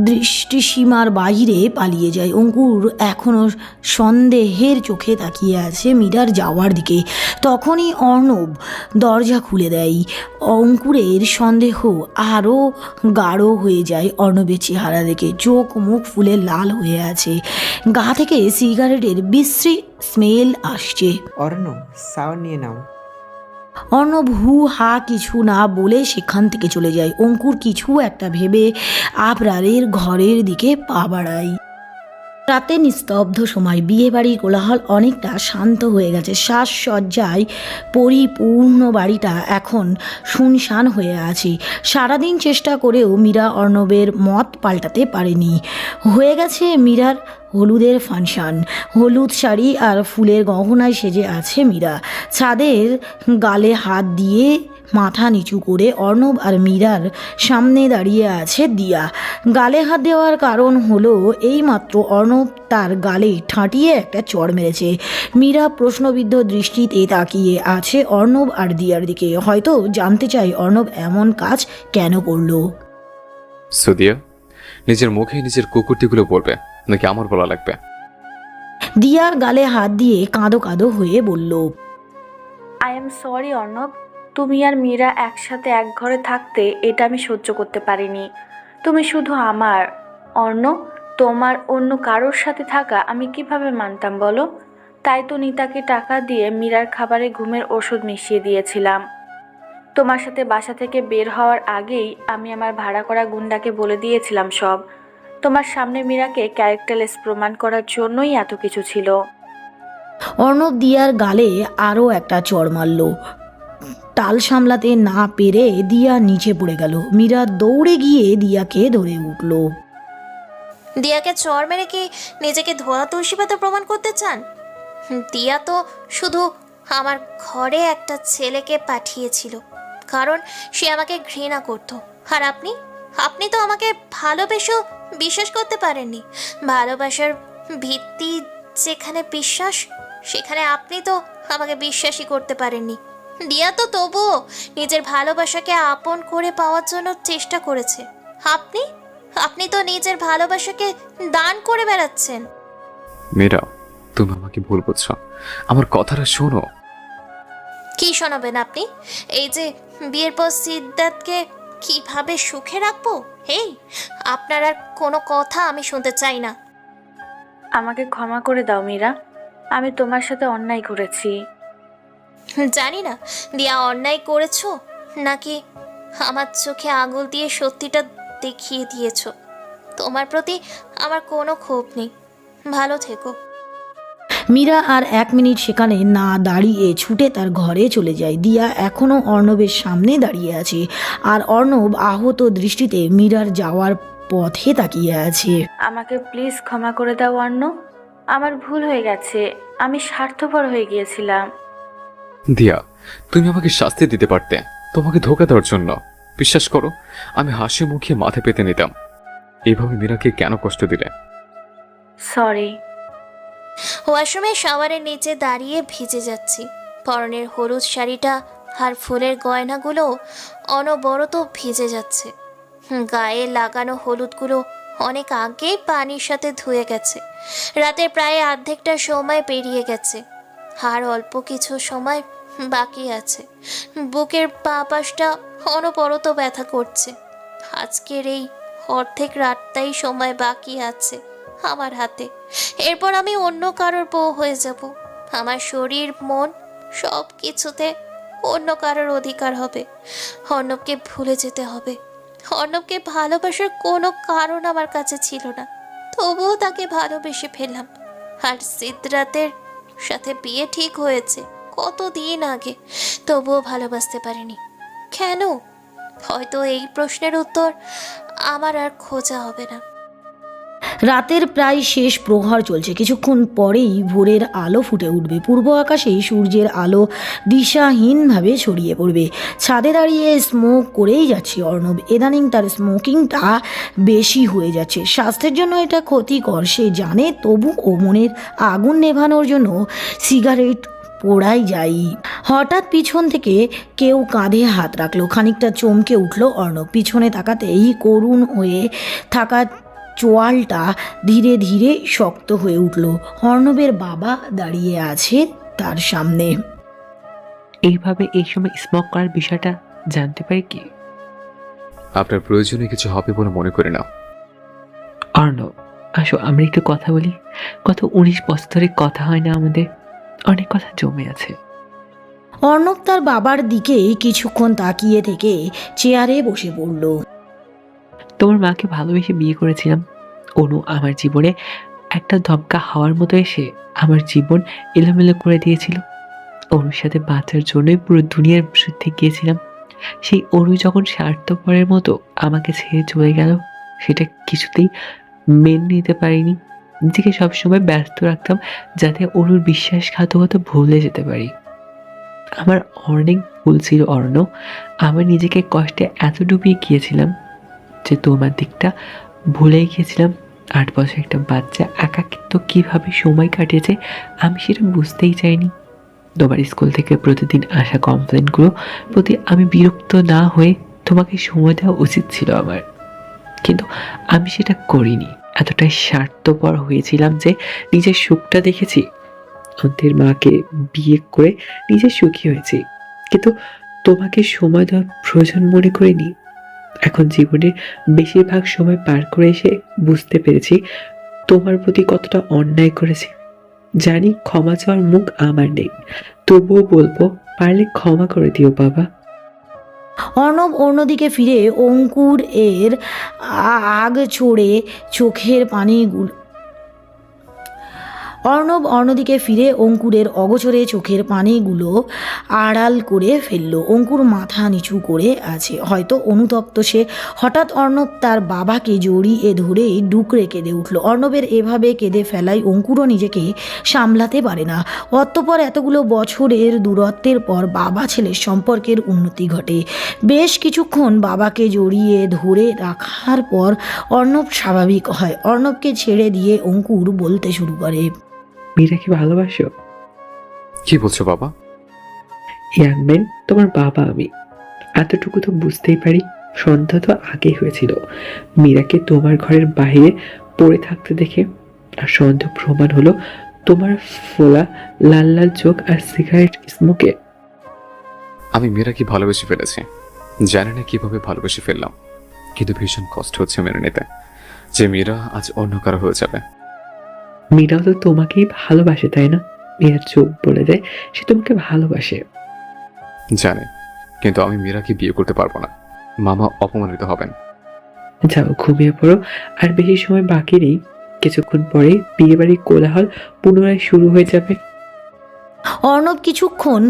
দৃষ্টিসীমার বাইরে পালিয়ে যায়। অঙ্কুর এখনও সন্দেহের চোখে তাকিয়ে আছে মীরার যাওয়ার দিকে। তখনই অর্ণব দরজা খুলে দেয়। অঙ্কুরের সন্দেহ আরও গাঢ় হয়ে যায় অর্ণবের চেহারা দেখে। চোখ মুখ ফুলে লাল হয়ে আছে, গা থেকে সিগারেটের বিশ্রী স্মেল আসছে। অর্ণ, সাওয়ার নিয়ে নাও। অর্ণব হু হা কিছু না বলে সেখান থেকে চলে যায়। অঙ্কুর কিছু একটা ভেবে আবরারের ঘরের দিকে পা বাড়ায়। রাতে নিস্তব্ধ সময়, বিয়ে বাড়ির কোলাহল অনেকটা শান্ত হয়ে গেছে। সাজসজ্জায় পরিপূর্ণ বাড়িটা এখন শুনশান হয়ে আছে। সারাদিন চেষ্টা করেও মীরা অর্ণবের মত পাল্টাতে পারেনি। হয়ে গেছে মীরার হলুদের ফাংশন। হলুদ শাড়ি আর ফুলের গহনায় সেজে আছে মীরা। ছাদের গালে হাত দিয়ে মাথা নিচু করে অর্ণব আর মীরার সামনে দাঁড়িয়ে আছে দিয়া। গালে হাত দেওয়ার কারণ হলো এইমাত্র অর্ণব তার গালে ঠাঁটিয়ে একটা চড় মেরেছে। মীরা প্রশ্নবিদ্ধ দৃষ্টিতে তাকিয়ে আছে অর্ণব আর দিয়ার দিকে। হয়তো জানতে চায় অর্ণব এমন কাজ কেন করলো। সুদিয়া, নিজের মুখে নিজের কুকুরটিগুলো বলবে নাকি আমার বলা লাগবে? দিয়ার গালে হাত দিয়ে কাঁদো কাঁদো হয়ে বলল, আই এম সরি অর্ণব, তুমি আর মীরা একসাথে এক ঘরে থাকতে এটা আমি সহ্য করতে পারিনি। তুমি শুধু আমার। অর্ণ, তোমার অন্য কারোর সাথে থাকা আমি কিভাবে মানতাম বলো? তাই তো নিতাকে টাকা দিয়ে মীরার খাবারে ঘুমের ওষুধ মিশিয়ে দিয়েছিলাম। তোমার সাথে বাসা থেকে বের হওয়ার আগেই আমি আমার ভাড়া করা গুন্ডাকে বলে দিয়েছিলাম সব। তোমার সামনে মীরাকে ক্যারেক্টারলেস প্রমাণ করার জন্যই এত কিছু ছিল। অর্ণব দিয়ার গালে আরও একটা চড় মারল। তাল সামলাতে না পেরে দিয়া নিচে পড়ে গেল। মীরা দৌড়ে গিয়ে দিয়াকে ধরে উঠল। দিয়াকে চড় মেরে কি নিজেকে ধোয়া তুলসী পাতা প্রমাণ করতে চান? দিয়া তো শুধু আমার ঘরে একটা ছেলেকে পাঠিয়েছিল কারণ সে আমাকে ঘৃণা করত। আর আপনি তো আমাকে ভালোবেসেও বিশ্বাস করতে পারেননি। ভালোবাসার ভিত্তি যেখানে বিশ্বাস, সেখানে আপনি তো আমাকে বিশ্বাসই করতে পারেননি। দিয়া তো তবুও নিজের ভালোবাসাকে আপন করে পাওয়ার জন্য চেষ্টা করেছে। আপনি তো নিজের ভালোবাসাকে দান করে বেড়াচ্ছেন। মীরা, তুমি আমাকে ভুল বুঝছো, আমার কথাটা শোনো। কি শোনাবেন আপনি? এই যে বিয়ের পর সিদ্ধার্থকে কিভাবে সুখে রাখবো, এই আপনার আর কোনো কথা আমি শুনতে চাই না। আমাকে ক্ষমা করে দাও মীরা, আমি তোমার সাথে অন্যায় করেছি। জানি না দিয়া অন্যায় করেছো নাকি আমার চোখে আঙুল দিয়ে সত্যিটা দেখিয়ে দিয়েছো। তোমার প্রতি আমার কোনো ক্ষোভ নেই। ভালো থেকো। মীরা আর 1 মিনিট সেখানে না দাঁড়িয়ে ছুটে তার ঘরে চলে যায়। দিয়া এখনও অর্ণবের সামনে দাঁড়িয়ে আছে আর অর্ণব আহত দৃষ্টিতে মীরার যাওয়ার পথে তাকিয়ে আছে। আমাকে প্লিজ ক্ষমা করে দাও অর্ণ, আমার ভুল হয়ে গেছে, আমি স্বার্থপর হয়ে গিয়েছিলাম। দিয়া, তুমি আমাকে শাস্তি দিতে পারতে তোমাকে ধোঁকা দেওয়ার জন্য। বিশ্বাস করো, আমি হাসি মুখে মাথা পেতে নিতাম। এইভাবে মীরাকে কেন কষ্ট দিলে? সরি। ওয়াশরুমে শাওয়ারের নিচে দাঁড়িয়ে ভিজে যাচ্ছি। পরনের হলুদ শাড়িটা আর ফুলের গয়নাগুলো অনবরত ভিজে যাচ্ছে। গায়ে লাগানো হলুদগুলো অনেক আগেই পানির সাথে ধুয়ে গেছে। রাতের প্রায় অর্ধেকটা সময় পেরিয়ে গেছে, আর অল্প কিছু সময় বাকি আছে। বুকের পা পাশটা অনবরত ব্যথা করছে। আজকের এই অর্ধেক রাতটাই সময় বাকি আছে আমার হাতে। এরপর আমি অন্য কারোর বউ হয়ে যাব। আমার শরীর মন সব কিছুতে অন্য কারোর অধিকার হবে। অর্ণবকে ভুলে যেতে হবে। অর্ণবকে ভালোবাসার কোনো কারণ আমার কাছে ছিল না, তবুও তাকে ভালোবেসে ফেললাম। আর সিদ্ধার্থের সাথে বিয়ে ঠিক হয়েছে কতদিন আগে, তবুও ভালোবাসতে পারিনি কেন? হয়তো এই প্রশ্নের উত্তর আমার আর খোঁজা হবে না। রাতের প্রায় শেষ প্রহর চলছে, কিছুক্ষণ পরেই ভোরের আলো ফুটে উঠবে। পূর্ব আকাশে সূর্যের আলো দিশাহীনভাবে ছড়িয়ে পড়বে। ছাদে দাঁড়িয়ে স্মোক করেই যাচ্ছে অর্ণব। ইদানিং তার স্মোকিংটা বেশি হয়ে যাচ্ছে, স্বাস্থ্যের জন্য এটা ক্ষতিকর সে জানে, তবু ও মনের আগুন নেভানোর জন্য সিগারেট পোড়াই যাই। হঠাৎ পিছন থেকে কেউ কাঁধে হাত রাখলো। খানিকটা চমকে উঠল অর্ণব। পিছনে তাকাতেই করুণ হয়ে থাকা চোয়ালটা ধীরে ধীরে শক্ত হয়ে উঠল। অর্ণবের বাবা দাঁড়িয়ে আছে তার সামনে। এইভাবে এই সময় স্মোক করার বিষয়টা জানতে পারি কি? আপনার প্রয়োজনে কিছু হবে বলে মনে করি না। অর্ণব, আসো আমরা একটু কথা বলি। গত 19 বছর ধরে কথা হয় না আমাদের, অনেক কথা জমে আছে। অর্ণব তার বাবার দিকে কিছুক্ষণ তাকিয়ে থেকে চেয়ারে বসে পড়ল। তোমার মাকে ভালোবেসে বিয়ে করেছিলাম। অনু আমার জীবনে একটা ধমকা হওয়ার মতো এসে আমার জীবন এলোমেলো করে দিয়েছিল। অনুর সাথে বাঁচার জন্যই পুরো দুনিয়ার বিরুদ্ধে গিয়েছিলাম। সেই অনু যখন স্বার্থপরের মতো আমাকে ছেড়ে চলে গেল, সেটা কিছুতেই মেনে নিতে পারিনি। নিজেকে সবসময় ব্যস্ত রাখতাম যাতে অনুর বিশ্বাসঘাতকতা ভুলে যেতে পারি। আমার অনেক ভুল ছিল অর্ণ। আমার নিজেকে কষ্টে এত ডুবিয়ে গিয়েছিলাম যে তোমার দিকটা ভুলে গিয়েছিলাম। 8 বছর একটা বাচ্চা একাকিত্ব কিভাবে সময় কাটিয়েছে আমি সেটা বুঝতেই চাইনি। তোমার স্কুল থেকে প্রতিদিন আসা কমপ্লেনগুলো প্রতি আমি বিরক্ত না হয়ে তোমাকে সময় দেওয়া উচিত ছিল আমার, কিন্তু আমি সেটা করিনি। এতটাই স্বার্থপর হয়েছিলাম যে নিজের সুখটা দেখেছি। অন্তের মাকে বিয়ে করে নিজে সুখী হয়েছি, কিন্তু তোমাকে সময় দেওয়ার প্রয়োজন মনে করিনি। এখন জীবনের বেশিরভাগ সময় পার করে এসে বুঝতে পেরেছি তোমার প্রতি কতটা অন্যায় করেছি। জানি ক্ষমা চাওয়ার মুখ আমার নেই, তবুও বলবো পারলে ক্ষমা করে দিও বাবা। অর্ণব অন্যদিকে ফিরে অঙ্কুর এর আগ ছড়ে চোখের পানিগুলো অন্যদিকে ফিরে অঙ্কুরের অগোচরে চোখের পানিগুলো আড়াল করে ফেলল। অঙ্কুর মাথা নিচু করে আছে, হয়তো অনুতপ্ত সে। হঠাৎ অর্ণব তার বাবাকে জড়িয়ে ধরে ডুকরে কেঁদে উঠল। অর্ণবের এভাবে কেঁদে ফেলায় অঙ্কুরও নিজেকে সামলাতে পারে না। অতঃপর এতগুলো বছরের দূরত্বের পর বাবা ছেলের সম্পর্কের উন্নতি ঘটে। বেশ কিছুক্ষণ বাবাকে জড়িয়ে ধরে রাখার পর অর্ণব স্বাভাবিক হয়। অর্ণবকে ছেড়ে দিয়ে অঙ্কুর বলতে শুরু করে, মীরাকে ভালোবাসো? কি বলছো বাবা? ইয়াং ম্যান, তোমার বাবা আমি, এতটুকু তো বুঝতেই পারি। সন্ধ্যা তো আগেই হয়েছিল মীরাকে তোমার ঘরের বাইরে পড়ে থাকতে দেখে, আর সন্দেহ প্রমাণ হলো তোমার ফোলা লাল লাল চোখ আর সিগারেট স্মোকে। আমি মীরাকে ভালোবেসে ফেলেছি, জানি না কিভাবে ভালোবেসে ফেললাম, কিন্তু ভীষণ কষ্ট হচ্ছে মেনে নিতে যে মীরা আজ অন্য কারো হয়ে যাবে। মীরাও তো তোমাকেই ভালোবাসে, তাই না? মীরার চোখ বলে দেয় সে তোমাকে ভালোবাসে। জানে, কিন্তু আমি মীরাকে বিয়ে করতে পারবো না। মামা অপমানিত হবেন। যাও ঘুমিয়ে পড়ো, আর বেশি সময় বাকি নেই। কিছুক্ষণ পরে বিয়ে বাড়ির কোলাহল পুনরায় শুরু হয়ে যাবে। অর্ণব কিছুক্ষণ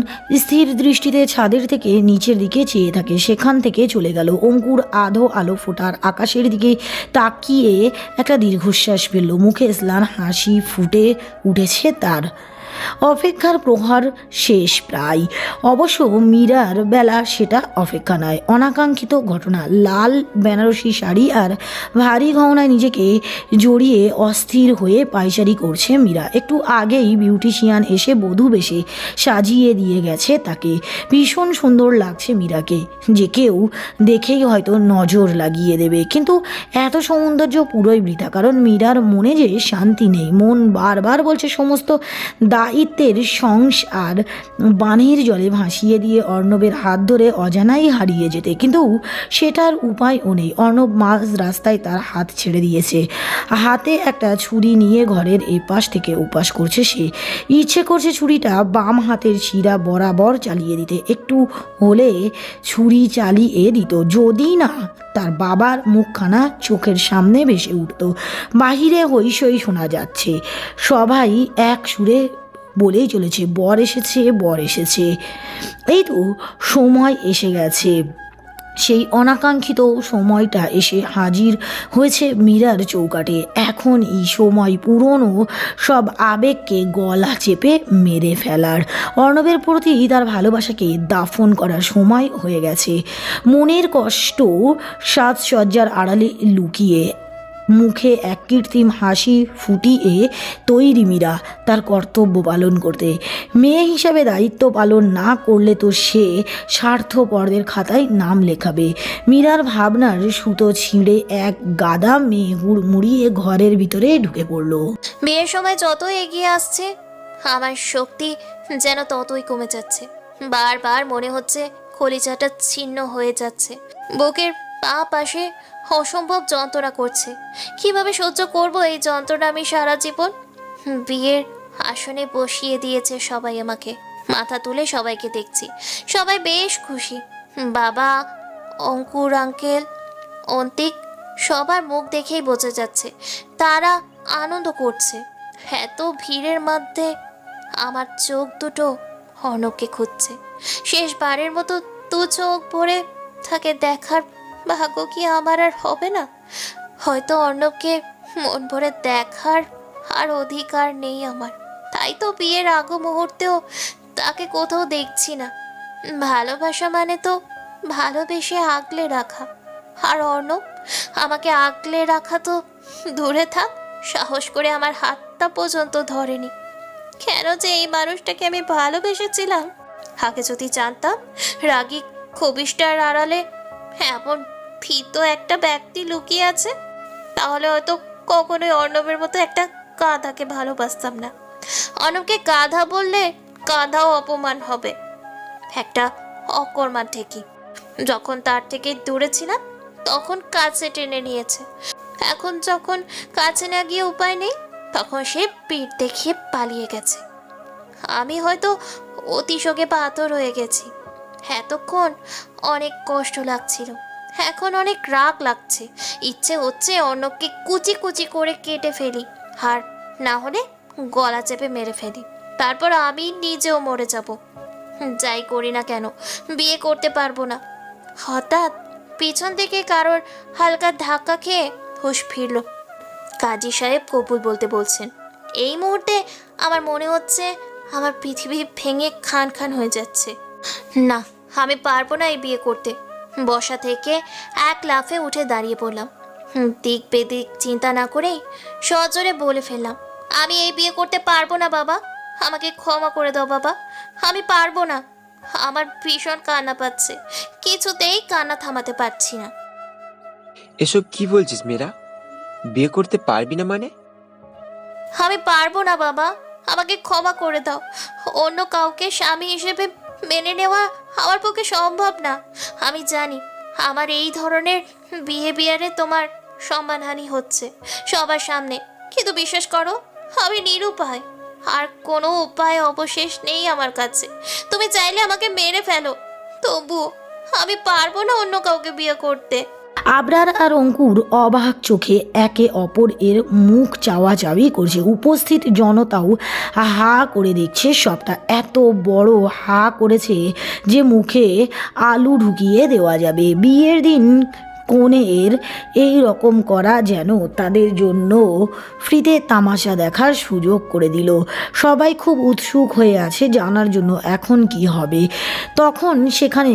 স্থির দৃষ্টিতে ছাদের থেকে নিচের দিকে চেয়ে থাকে, সেখান থেকে চলে গেল। অঙ্কুর আধো আলো ফোটার আকাশের দিকে তাকিয়ে একটা দীর্ঘশ্বাস ফেলল। মুখে স্নান হাসি ফুটে উঠেছে তার। অপেক্ষার প্রহার শেষ প্রায়। অবশ্য মীরার বেলা সেটা অপেক্ষা নয়, অনাকাঙ্ক্ষিত ঘটনা। লাল বেনারসি শাড়ি আর ভারী গহনায় নিজেকে জড়িয়ে অস্থির হয়ে পায়চারি করছে মীরা। একটু আগেই বিউটিশিয়ান এসে বধূ বেশে সাজিয়ে দিয়ে গেছে তাকে। ভীষণ সুন্দর লাগছে মীরাকে, যে কেউ দেখেই হয়তো নজর লাগিয়ে দেবে। কিন্তু এত সৌন্দর্য পুরোই বৃথা, কারণ মীরার মনে যে শান্তি নেই। মন বারবার বলছে সমস্ত দায়িত্বের সংসার বানের জলে ভাসিয়ে দিয়ে অর্ণবের হাত ধরে অজানাই হারিয়ে যেতে, কিন্তু সেটার উপায়ও নেই। অর্ণব মাঝ রাস্তায় তার হাত ছেড়ে দিয়েছে। হাতে একটা ছুরি নিয়ে ঘরের এপাশ থেকে ওপাশ করছে সে। ইচ্ছে করছে ছুরিটা বাম হাতের শিরা বরাবর চালিয়ে দিতে। একটু হলে ছুরি চালিয়ে দিত, যদি না তার বাবার মুখখানা চোখের সামনে ভেসে উঠত। বাহিরে হইচই শোনা যাচ্ছে, সবাই এক সুরে বলেই চলেছে, বর এসেছে, বর এসেছে। এই তো সময় এসে গেছে, সেই অনাকাঙ্ক্ষিত সময়টা এসে হাজির হয়েছে মীরার চৌকাটে। এখন এই সময় পুরনো সব আবেগকে গলা চেপে মেরে ফেলার, অর্ণবের প্রতি তার ভালোবাসাকে দাফন করার সময় হয়ে গেছে। মনের কষ্ট সাজসজ্জার আড়ালে লুকিয়ে মুখে এক কৃত্রিম হাসি ফুটিয়ে তৈরি মীরা তার কর্তব্য পালন করতে। মেয়ে হিসাবে দায়িত্ব পালন না করলে তো সে স্বার্থপরদের খাতায় নাম লেখাবে। মীরার ভাবনার সুতো ছিঁড়ে এক গাদা মেয়ে হুড়মুড়িয়ে ঘরের ভিতরে ঢুকে পড়ল। বিয়ের সময় যত এগিয়ে আসছে আমার শক্তি যেন ততই কমে যাচ্ছে। বারবার মনে হচ্ছে কলিজাটা ছিন্ন হয়ে যাচ্ছে, বুকের পাশে অসম্ভব যন্ত্রণা করছে। কিভাবে সহ্য করব এই যন্ত্রণা আমি সারা জীবন? বিয়ের আসনে বসিয়ে দিয়েছে সবাই আমাকে, মাথা তুলে সবাইকে দেখছি, সবাই বেশ খুশি। বাবা, অঙ্কুর আঙ্কেল, অন্তিক, সবার মুখ দেখেই বোঝা যাচ্ছে তারা আনন্দ করছে। এত ভিড়ের মধ্যে আমার চোখ দুটো অর্ণবকে খুঁজছে। শেষবারের মতো দু চোখ ভরে তাকে দেখার ভাগ্য কি আমার আর হবে না? হয়তো অর্ণবকে মন ভরে দেখার আর অধিকার নেই আমার, তাই তো বিয়ের আগ মুহূর্তেও তাকে কোথাও দেখছি না। ভালোবাসা মানে তো ভালোবেসে আগলে রাখা, আর অর্ণব আমাকে আগলে রাখা তো দূরে থাক, সাহস করে আমার হাতটা পর্যন্ত ধরেনি। কেন যে এই মানুষটাকে আমি ভালোবেসেছিলাম? আগে যদি জানতাম রাগী খবিষ্টার আড়ালে এমন ভীত একটা ব্যক্তি লুকিয়ে আছে, তাহলে হয়তো কখনোই অর্ণবের মতো একটা গাধাকে ভালোবাসতাম না। অর্ণবকে গাধা বললে গাধাও অপমান হবে, একটা অকর্মা ঠিকই। যখন তার থেকে দূরে ছিলাম তখন কাছে টেনে নিয়েছে, এখন যখন কাছে না গিয়ে উপায় নেই তখন সে পিঠ দেখিয়ে পালিয়ে গেছে। আমি হয়তো অতিশোকে পাথর হয়ে গেছি। এতক্ষণ অনেক কষ্ট লাগছিল, এখন অনেক রাগ লাগছে। ইচ্ছে হচ্ছে অর্ণবকে কুচি কুচি করে কেটে ফেলি, আর না হলে গলা চেপে মেরে ফেলি, তারপর আমি নিজেও মরে যাব। যাই করি না কেন বিয়ে করতে পারবো না। হঠাৎ পিছন থেকে কারোর হালকা ধাক্কা খেয়ে হুঁশ ফিরল। কাজী সাহেব কবুল বলতে বলছেন। এই মুহূর্তে আমার মনে হচ্ছে আমার পৃথিবী ভেঙে খান খান হয়ে যাচ্ছে। না, আমি পারবো না এই বিয়ে করতে। বসা থেকে এক লাফে উঠে দাঁড়িয়ে পড়লাম। দিক বেদিক চিন্তা না করেই সজোরে বলে ফেললাম, আমি এই বিয়ে করতে পারবো না বাবা, আমাকে ক্ষমা করে দাও বাবা, আমি পারবো না। আমার ভীষণ কান্না পাচ্ছে, কিছুতেই কান্না থামাতে পারছি না। এসব কি বলছিস মীরা? বিয়ে করতে পারবি না মানে? আমি পারবো না বাবা, আমাকে ক্ষমা করে দাও। অন্য কাউকে স্বামী হিসেবে মেনে নেওয়া আমার পক্ষে সম্ভব না। আমি জানি আমার এই ধরনের বিহেভিয়ারে তোমার সম্মানহানি হচ্ছে সবার সামনে, কিন্তু বিশ্বাস করো আমি নিরুপায়, আর কোনো উপায় অবশেষ নেই আমার কাছে। তুমি চাইলে আমাকে মেরে ফেলো, তবুও আমি পারবো না অন্য কাউকে বিয়ে করতে। আবরার আর অঙ্কুর অবাক চোখে একে অপর এর মুখ চাওয়াচাওয়ি করছে। উপস্থিত জনতাও হা করে দেখছে সবটা। এত বড় হা করেছে যে মুখে আলু ঢুকিয়ে দেওয়া যাবে। বিয়ের দিন কনের এই রকম করা যেন তাদের জন্য ফ্রিতে তামাশা দেখার সুযোগ করে দিল। সবাই খুব উৎসুক হয়ে আছে জানার জন্য এখন কি হবে। তখন সেখানে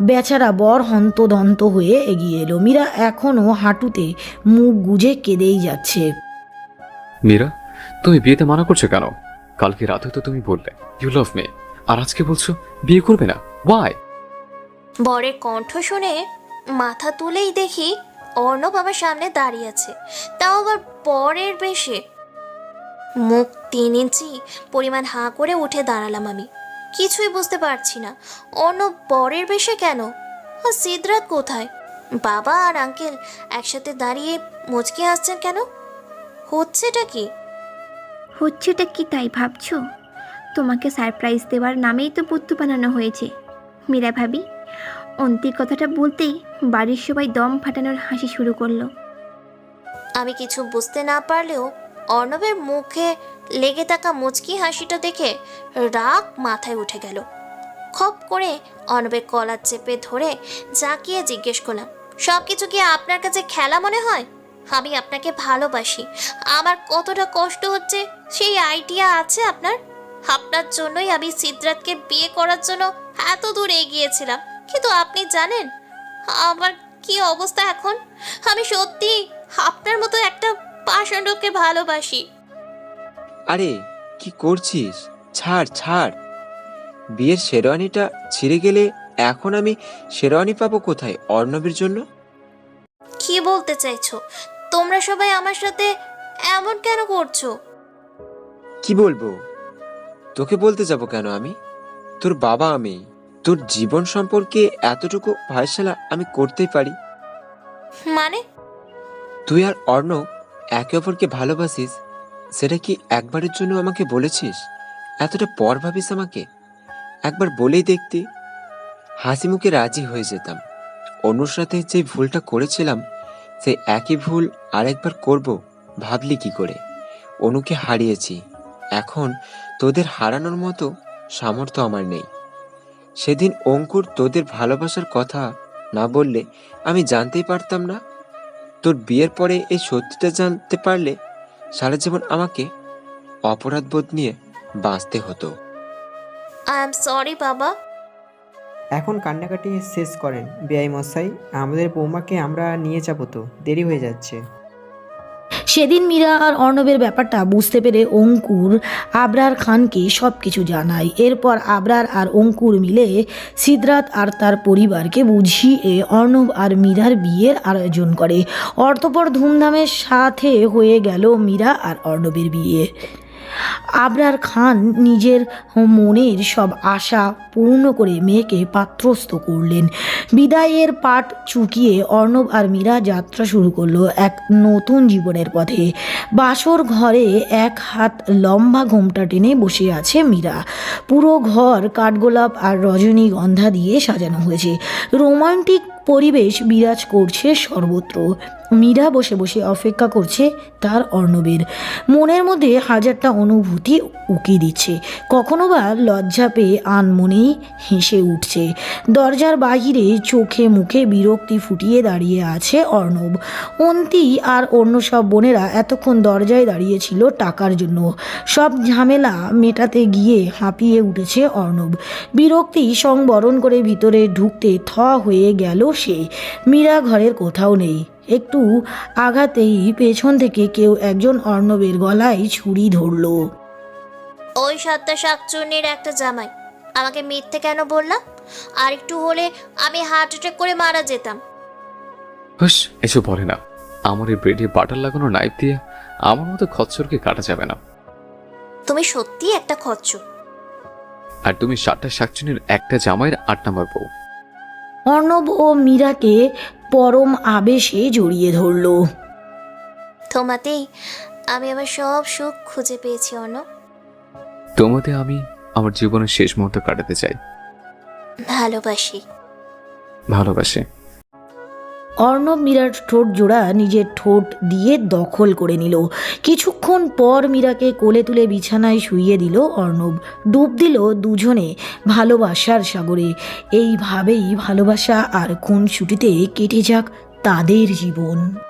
বেচারা বর হন্তদন্ত হয়ে এগিয়ে এলো। মীরা এখনও হাঁটুতে মুখ গুজে কেঁদেই যাচ্ছে। মীরা, তুমি বিয়েতে মানা করছো কেন? কালকে রাতে তো তুমি বললে ইউ লাভ মি, আর আজকে বলছো বিয়ে করবে না। ওয়াই? বরের কণ্ঠ শুনে মাথা তুলেই দেখি অর্ণব আমার সামনে দাঁড়িয়ে আছে, তাও আবার বরের বেশে। মুখ 3 ইঞ্চি পরিমাণ হাঁ করে উঠে দাঁড়ালাম আমি। কিছুই বুঝতে পারছি না, অর্ণব বরের বেশে কেন? আর সিদ্ধার্থ কোথায়? বাবা আর আঙ্কেল একসাথে দাঁড়িয়ে মুচকি আসছেন কেন? হচ্ছেটা কি? হচ্ছেটা কি তাই ভাবছো? তোমাকে সারপ্রাইজ দেওয়ার নামেই তো পুত্তু বানানো হয়েছে। মীরা ভাবি, অন্তিক কথাটা বলতেই বাড়ির সবাই দম ফাটানোর হাসি শুরু করলো। আমি কিছু বুঝতে না পারলেও অর্ণবের মুখে লেগে থাকা মুচকি হাসিটা দেখে রাগ মাথায় উঠে গেল। খপ করে অর্ণবের কলার চেপে ধরে জাঁকিয়ে জিজ্ঞেস করলাম, সব কিছু কি আপনার কাছে খেলা মনে হয়? আমি আপনাকে ভালোবাসি। আমার কতটা কষ্ট হচ্ছে সেই আইডিয়া আছে আপনার? আপনার জন্যই আমি সিদ্ধার্থকে বিয়ে করার জন্য এত দূর এগিয়েছিলাম, কিন্তু আপনি জানেন আমার কি অবস্থা এখন? আমি সত্যি আপনার মতো একটা পাষণ্ডকে ভালোবাসি। আরে কি করছিস? ছাড় ছাড়। বিয়ের শেরওয়ানিটা ছিঁড়ে গেলে এখন আমি শেরওয়ানি পাবো কোথায় অর্ণবের জন্য? কি বলতে চাইছো? তোমরা সবাই আমার সাথে এমন কেন করছো? কি বলবো? তোকে বলতে যাব কেন? আমি তোর বাবা, আমি তোর জীবন সম্পর্কে এতটুকু ফয়সালা আমি করতেই পারি। মানে? তুই আর অর্ণব একে অপরকে ভালোবাসিস, সেটা কি একবারের জন্য আমাকে বলেছিস? এতটা পর ভাবিস আমাকে? একবার বলেই দেখতি, হাসি মুখে রাজি হয়ে যেতাম। অনুর সাথে যে ভুলটা করেছিলাম সেই একই ভুল আরেকবার করব ভাবলি কি করে? অনুকে হারিয়েছি, এখন তোদের হারানোর মতো সামর্থ্য আমার নেই। সেদিন অঙ্কুর তোদের ভালোবাসার কথা না বললে আমি জানতেই পারতাম না। তোর বিয়ের পরে এই সত্যিটা জানতে পারলে সারা জীবন আমাকে অপরাধবোধ নিয়ে বাঁচতে হতো। আই এম সরি বাবা। এখন কান্নাকাটি শেষ করেন বেআই মশাই, আমাদের বৌমাকে আমরা নিয়ে যাবো, তো দেরি হয়ে যাচ্ছে। সেদিন মীরা আর অর্ণবের ব্যাপারটা বুঝতে পেরে অঙ্কুর আবরার খানকে সব কিছু জানায়। এরপর আবরার আর অঙ্কুর মিলে সিদ্ধার্থ আর তার পরিবারকে বুঝিয়ে অর্ণব আর মীরার বিয়ের আয়োজন করে। অর্থপর ধুমধামের সাথে হয়ে গেল মীরা আর অর্ণবের বিয়ে। আবরার খান নিজের মনের সব আশা পূর্ণ করে মেয়েকে পাত্রস্থ করলেন। বিদায়ের পাট চুকিয়ে অর্ণব আর মীরা যাত্রা শুরু করলো এক নতুন জীবনের পথে। বাসর ঘরে এক হাত লম্বা ঘোমটা টেনে বসে আছে মীরা। পুরো ঘর কাঠগোলাপ আর রজনীগন্ধা দিয়ে সাজানো হয়েছে। রোমান্টিক পরিবেশ বিরাজ করছে সর্বত্র। মীরা বসে বসে অপেক্ষা করছে তার অর্ণবের। মনের মধ্যে হাজারটা অনুভূতি উকি দিচ্ছে। কখনো বা লজ্জা পেয়ে আনমনেই হেসে উঠছে। দরজার বাহিরে চোখে মুখে বিরক্তি ফুটিয়ে দাঁড়িয়ে আছে অর্ণব। অন্তি আর অন্য সব বোনেরা এতক্ষণ দরজায় দাঁড়িয়েছিল টাকার জন্য। সব ঝামেলা মেটাতে গিয়ে হাঁপিয়ে উঠেছে অর্ণব। বিরক্তি সংবরণ করে ভিতরে ঢুকতে থ হয়ে গেল সে। মীরা ঘরের কোথাও নেই। একটু আঘাতেই পেছন থেকে কেউ একজন অর্ণবের গলায় ছুরি ধরল। ওই সাতটা শাকচুন্নির একটা জামাই আমাকে মিথ্যে কেন বললাম? আর একটু হলে আমি হার্ট অ্যাটাক করে মারা যেতাম। হুস, এসব বলে না। আমার এই ব্রেডে বাটার লাগানো নাইফ দিয়ে আমার মতো খচ্চরকে কাটা যাবে না। তুমি সত্যি একটা খচ্চর। আর তুমি 7টা শাকচুনির একটা জামাইয়ের 8 নাম্বার বউ। অর্ণব ও মীরাকে পরম আবেশে জড়িয়ে ধরল। তোমাতেই আমি আমার সব সুখ খুঁজে পেয়েছি অর্ণব। তোমাতে আমি আমার জীবনের শেষ মুহূর্ত কাটাতে চাই। ভালোবাসি। ভালোবাসে। অর্ণব মীরার ঠোঁট জোড়া নিজের ঠোঁট দিয়ে দখল করে নিল। কিছুক্ষণ পর মীরাকে কোলে তুলে বিছানায় শুইয়ে দিল অর্ণব। ডুব দিল দুজনে ভালোবাসার সাগরে। এইভাবেই ভালোবাসা আর খুনসুটিতে কেটে যাক তাদের জীবন।